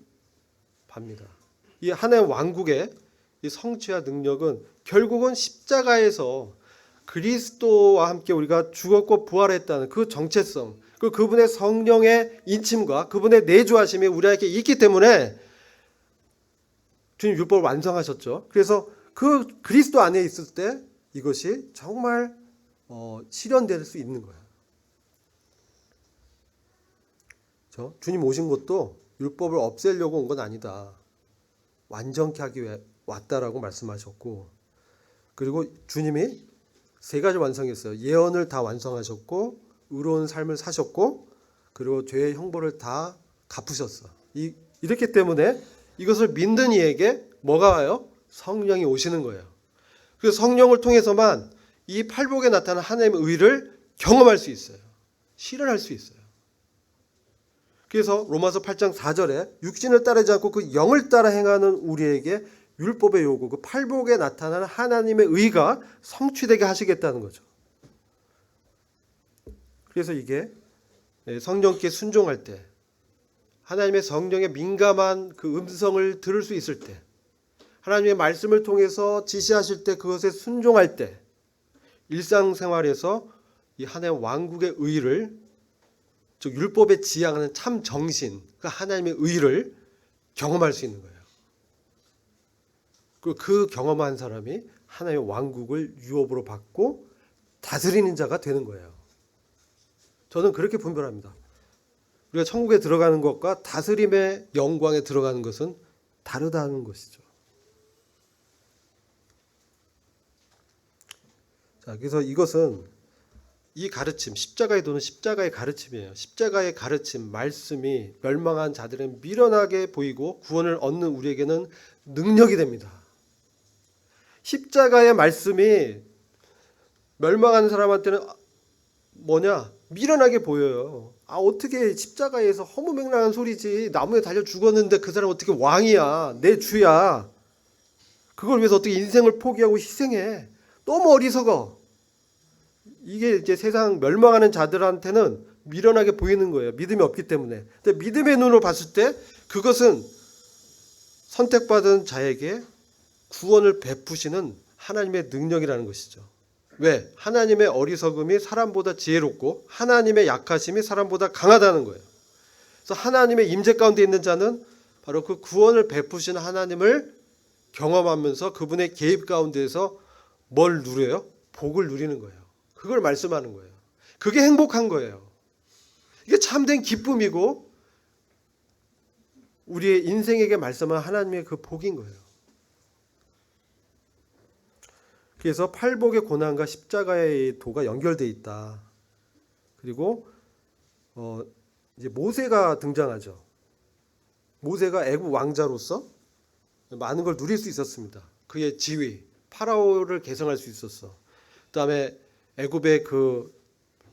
[SPEAKER 1] 바입니다. 이 하나님의 왕국의 이 성취와 능력은 결국은 십자가에서 그리스도와 함께 우리가 죽었고 부활했다는 그 정체성, 그분의 성령의 인침과 그분의 내주하심이 우리에게 있기 때문에 주님 율법을 완성하셨죠. 그래서 그 그리스도 안에 있을 때 이것이 정말 실현될 수 있는 거예요. 주님 오신 것도 율법을 없애려고 온 건 아니다. 완전케 하기 위해 왔다라고 말씀하셨고, 그리고 주님이 세 가지 완성했어요. 예언을 다 완성하셨고, 의로운 삶을 사셨고, 그리고 죄의 형벌을 다 갚으셨어. 이렇기 때문에 이것을 믿는 이에게 뭐가 와요? 성령이 오시는 거예요. 그래서 성령을 통해서만 이 팔복에 나타난 하나님의 의를 경험할 수 있어요. 실현할 수 있어요. 그래서 로마서 8장 4절에 육신을 따르지 않고 그 영을 따라 행하는 우리에게 율법의 요구, 그 팔복에 나타나는 하나님의 의가 성취되게 하시겠다는 거죠. 그래서 이게 성령께 순종할 때, 하나님의 성령에 민감한 그 음성을 들을 수 있을 때, 하나님의 말씀을 통해서 지시하실 때 그것에 순종할 때, 일상생활에서 이 하나님의 왕국의 의를, 즉 율법에 지향하는 참 정신, 그 하나님의 의를 경험할 수 있는 거예요. 그 경험한 사람이 하나님의 왕국을 유업으로 받고 다스리는 자가 되는 거예요. 저는 그렇게 분별합니다. 우리가 천국에 들어가는 것과 다스림의 영광에 들어가는 것은 다르다는 것이죠. 자, 그래서 이것은 이 가르침, 십자가의 도는 십자가의 가르침이에요. 십자가의 가르침, 말씀이 멸망한 자들은 미련하게 보이고 구원을 얻는 우리에게는 능력이 됩니다. 십자가의 말씀이 멸망하는 사람한테는 뭐냐? 미련하게 보여요. 어떻게 십자가에서 허무맹랑한 소리지. 나무에 달려 죽었는데 그 사람 어떻게 왕이야. 내 주야. 그걸 위해서 어떻게 인생을 포기하고 희생해. 너무 어리석어. 이게 이제 세상 멸망하는 자들한테는 미련하게 보이는 거예요. 믿음이 없기 때문에. 근데 믿음의 눈으로 봤을 때 그것은 선택받은 자에게 구원을 베푸시는 하나님의 능력이라는 것이죠. 왜? 하나님의 어리석음이 사람보다 지혜롭고 하나님의 약하심이 사람보다 강하다는 거예요. 그래서 하나님의 임재 가운데 있는 자는 바로 그 구원을 베푸시는 하나님을 경험하면서 그분의 개입 가운데에서 뭘 누려요? 복을 누리는 거예요. 그걸 말씀하는 거예요. 그게 행복한 거예요. 이게 참된 기쁨이고 우리의 인생에게 말씀한 하나님의 그 복인 거예요. 그래서 팔복의 고난과 십자가의 도가 연결되어 있다. 그리고 이제 모세가 등장하죠. 모세가 애굽 왕자로서 많은 걸 누릴 수 있었습니다. 그의 지위, 파라오를 계승할 수 있었어. 그다음에 애굽의 그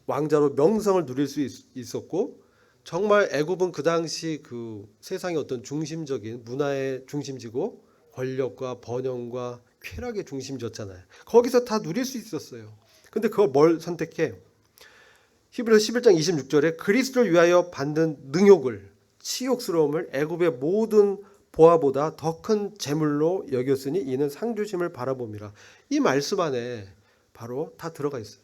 [SPEAKER 1] 왕자로 명성을 누릴 수 있었고, 정말 애굽은 그 당시 그 세상의 어떤 중심적인 문화의 중심지고 권력과 번영과 쾌락의 중심지였잖아요. 거기서 다 누릴 수 있었어요. 근데 그걸 뭘 선택해? 히브리서 11장 26절에 그리스도를 위하여 받는 능욕을, 치욕스러움을 애굽의 모든 보화보다 더 큰 재물로 여겼으니 이는 상주심을 바라봅니다. 이 말씀 안에 바로 다 들어가 있어요.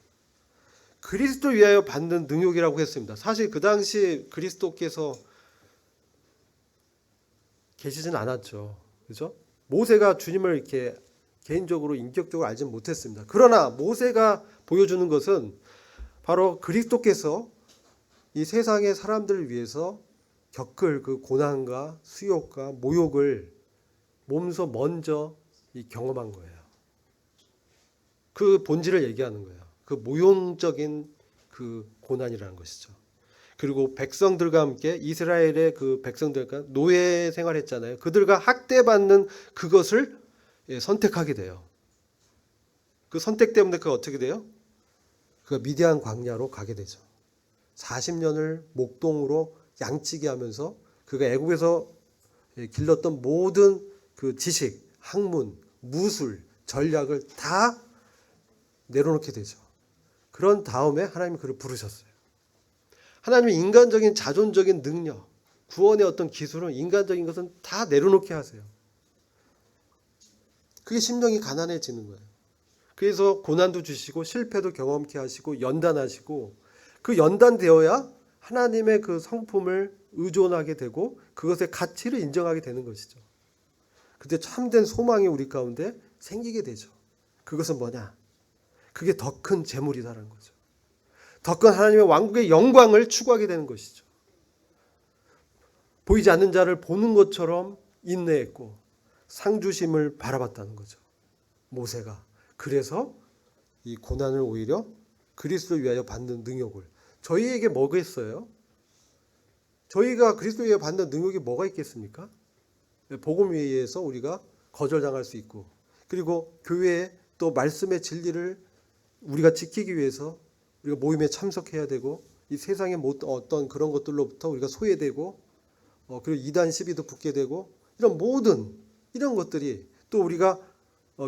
[SPEAKER 1] 그리스도를 위하여 받는 능욕이라고 했습니다. 사실 그 당시 그리스도께서 계시진 않았죠. 그죠? 모세가 주님을 이렇게 개인적으로 인격적으로 알지는 못했습니다. 그러나 모세가 보여주는 것은 바로 그리스도께서 이 세상의 사람들을 위해서 겪을 그 고난과 수욕과 모욕을 몸소 먼저 경험한 거예요. 그 본질을 얘기하는 거예요. 그 모형적인 그 고난이라는 것이죠. 그리고 백성들과 함께 이스라엘의 그 백성들과 노예 생활했잖아요. 그들과 학대받는 그것을 선택하게 돼요. 그 선택 때문에 그가 어떻게 돼요? 그가 미디안 광야로 가게 되죠. 40년을 목동으로 양치기 하면서 그가 애국에서 길렀던 모든 그 지식, 학문, 무술, 전략을 다 내려놓게 되죠. 그런 다음에 하나님이 그를 부르셨어요. 하나님의 인간적인 자존적인 능력, 구원의 어떤 기술은 인간적인 것은 다 내려놓게 하세요. 그게 심령이 가난해지는 거예요. 그래서 고난도 주시고 실패도 경험케 하시고 연단하시고 그 연단되어야 하나님의 그 성품을 의존하게 되고 그것의 가치를 인정하게 되는 것이죠. 그때 참된 소망이 우리 가운데 생기게 되죠. 그것은 뭐냐? 그게 더 큰 재물이다라는 거죠. 더 큰 하나님의 왕국의 영광을 추구하게 되는 것이죠. 보이지 않는 자를 보는 것처럼 인내했고 상주심을 바라봤다는 거죠. 모세가. 그래서 이 고난을 오히려 그리스도를 위하여 받는 능욕을 저희에게 뭐겠어요? 저희가 그리스도를 위하여 받는 능욕이 뭐가 있겠습니까? 복음 위에서 우리가 거절당할 수 있고 그리고 교회에 또 말씀의 진리를 우리가 지키기 위해서 우리가 모임에 참석해야 되고 이 세상의 어떤 그런 것들로부터 우리가 소외되고 그리고 이단 시비도 붙게 되고 이런 모든 이런 것들이 또 우리가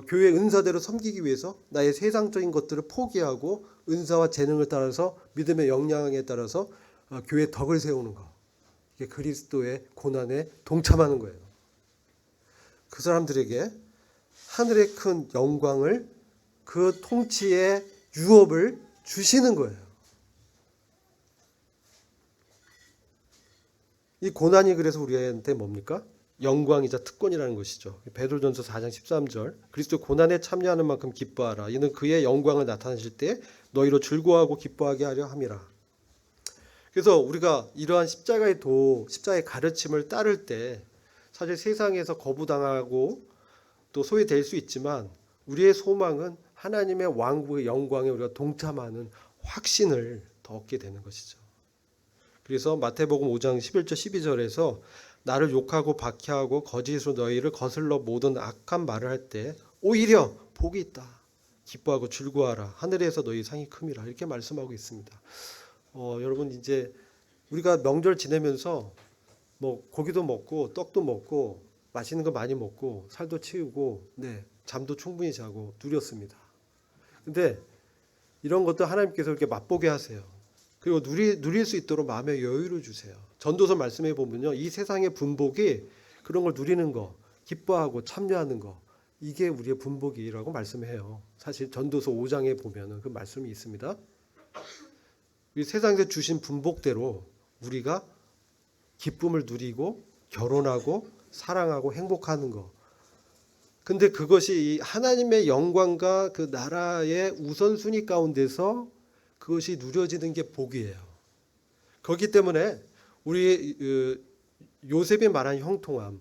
[SPEAKER 1] 교회 은사대로 섬기기 위해서 나의 세상적인 것들을 포기하고 은사와 재능을 따라서 믿음의 역량에 따라서 교회의 덕을 세우는 것. 이게 그리스도의 고난에 동참하는 거예요. 그 사람들에게 하늘의 큰 영광을 그 통치의 유업을 주시는 거예요. 이 고난이 그래서 우리한테 뭡니까? 영광이자 특권이라는 것이죠. 베드로전서 4장 13절 그리스도 고난에 참여하는 만큼 기뻐하라. 이는 그의 영광을 나타내실 때 너희로 즐거워하고 기뻐하게 하려 함이라. 그래서 우리가 이러한 십자가의 가르침을 따를 때 사실 세상에서 거부당하고 또 소외될 수 있지만 우리의 소망은 하나님의 왕국의 영광에 우리가 동참하는 확신을 더 얻게 되는 것이죠. 그래서 마태복음 5장 11절 12절에서 나를 욕하고 박해하고 거짓으로 너희를 거슬러 모든 악한 말을 할 때 오히려 복이 있다. 기뻐하고 즐거워하라. 하늘에서 너희 상이 큼이라. 이렇게 말씀하고 있습니다. 여러분 이제 우리가 명절 지내면서 뭐 고기도 먹고 떡도 먹고 맛있는 거 많이 먹고 살도 채우고 잠도 충분히 자고 누렸습니다. 근데 이런 것도 하나님께서 이렇게 맛보게 하세요. 그리고 누릴 수 있도록 마음의 여유를 주세요. 전도서 말씀해 보면요, 이 세상의 분복이 그런 걸 누리는 거, 기뻐하고 참여하는 거, 이게 우리의 분복이라고 말씀해요. 사실 전도서 5장에 보면은 그 말씀이 있습니다. 이 세상에서 주신 분복대로 우리가 기쁨을 누리고 결혼하고 사랑하고 행복하는 거. 근데 그것이 이 하나님의 영광과 그 나라의 우선순위 가운데서 그것이 누려지는 게 복이에요. 그렇기 때문에 우리 요셉이 말한 형통함,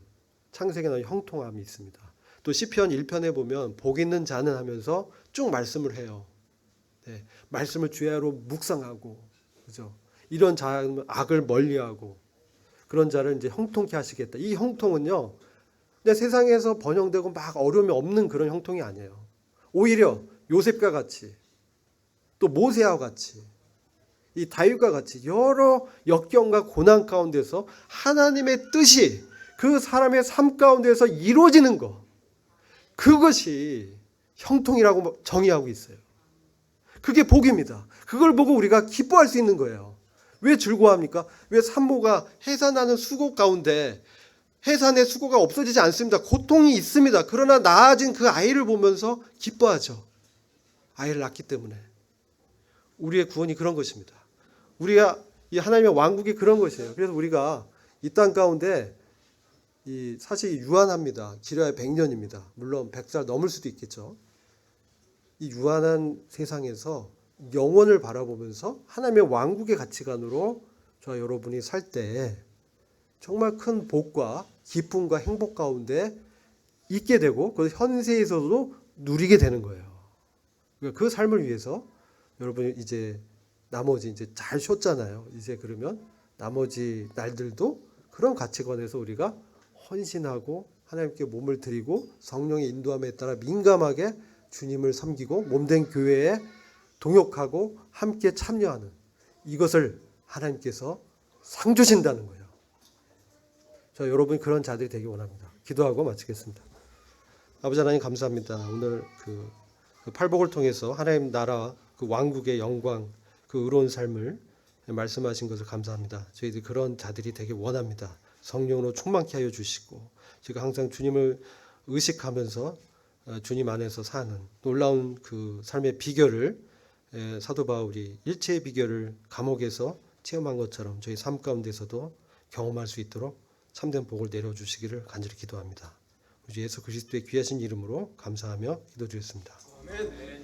[SPEAKER 1] 창세기에 나온 형통함이 있습니다. 또 시편 1편에 보면 복 있는 자는 하면서 쭉 말씀을 해요. 말씀을 주야로 묵상하고, 그죠? 이런 자는 악을 멀리하고 그런 자를 이제 형통케 하시겠다. 이 형통은요, 근데 세상에서 번영되고 막 어려움이 없는 그런 형통이 아니에요. 오히려 요셉과 같이 또 모세와 같이 이 다윗과 같이 여러 역경과 고난 가운데서 하나님의 뜻이 그 사람의 삶 가운데서 이루어지는 것, 그것이 형통이라고 정의하고 있어요. 그게 복입니다. 그걸 보고 우리가 기뻐할 수 있는 거예요. 왜 즐거워합니까? 왜 산모가 해산하는 수고 가운데 해산의 수고가 없어지지 않습니다. 고통이 있습니다. 그러나 나아진 그 아이를 보면서 기뻐하죠. 아이를 낳기 때문에. 우리의 구원이 그런 것입니다. 우리가 이 하나님의 왕국이 그런 것이에요. 그래서 우리가 이 땅 가운데 사실 유한합니다. 길어야 100년입니다. 물론 100살 넘을 수도 있겠죠. 이 유한한 세상에서 영원을 바라보면서 하나님의 왕국의 가치관으로 저와 여러분이 살 때 정말 큰 복과 기쁨과 행복 가운데 있게 되고 그 현세에서도 누리게 되는 거예요. 그러니까 그 삶을 위해서 여러분이 이제 나머지 이제 잘 쉬었잖아요. 이제 그러면 나머지 날들도 그런 가치관에서 우리가 헌신하고 하나님께 몸을 드리고 성령의 인도함에 따라 민감하게 주님을 섬기고 몸된 교회에 동역하고 함께 참여하는 이것을 하나님께서 상 주신다는 거예요. 저 여러분이 그런 자들이 되기 원합니다. 기도하고 마치겠습니다. 아버지 하나님 감사합니다. 오늘 그 팔복을 통해서 하나님 나라 그 왕국의 영광 그 의로운 삶을 말씀하신 것을 감사합니다. 저희들이 그런 자들이 되기 원합니다. 성령으로 충만케 하여 주시고 제가 항상 주님을 의식하면서 주님 안에서 사는 놀라운 그 삶의 비결을 사도 바울이 일체의 비결을 감옥에서 체험한 것처럼 저희 삶 가운데서도 경험할 수 있도록 참된 복을 내려주시기를 간절히 기도합니다. 우리 예수 그리스도의 귀하신 이름으로 감사하며 기도드렸습니다. 아멘.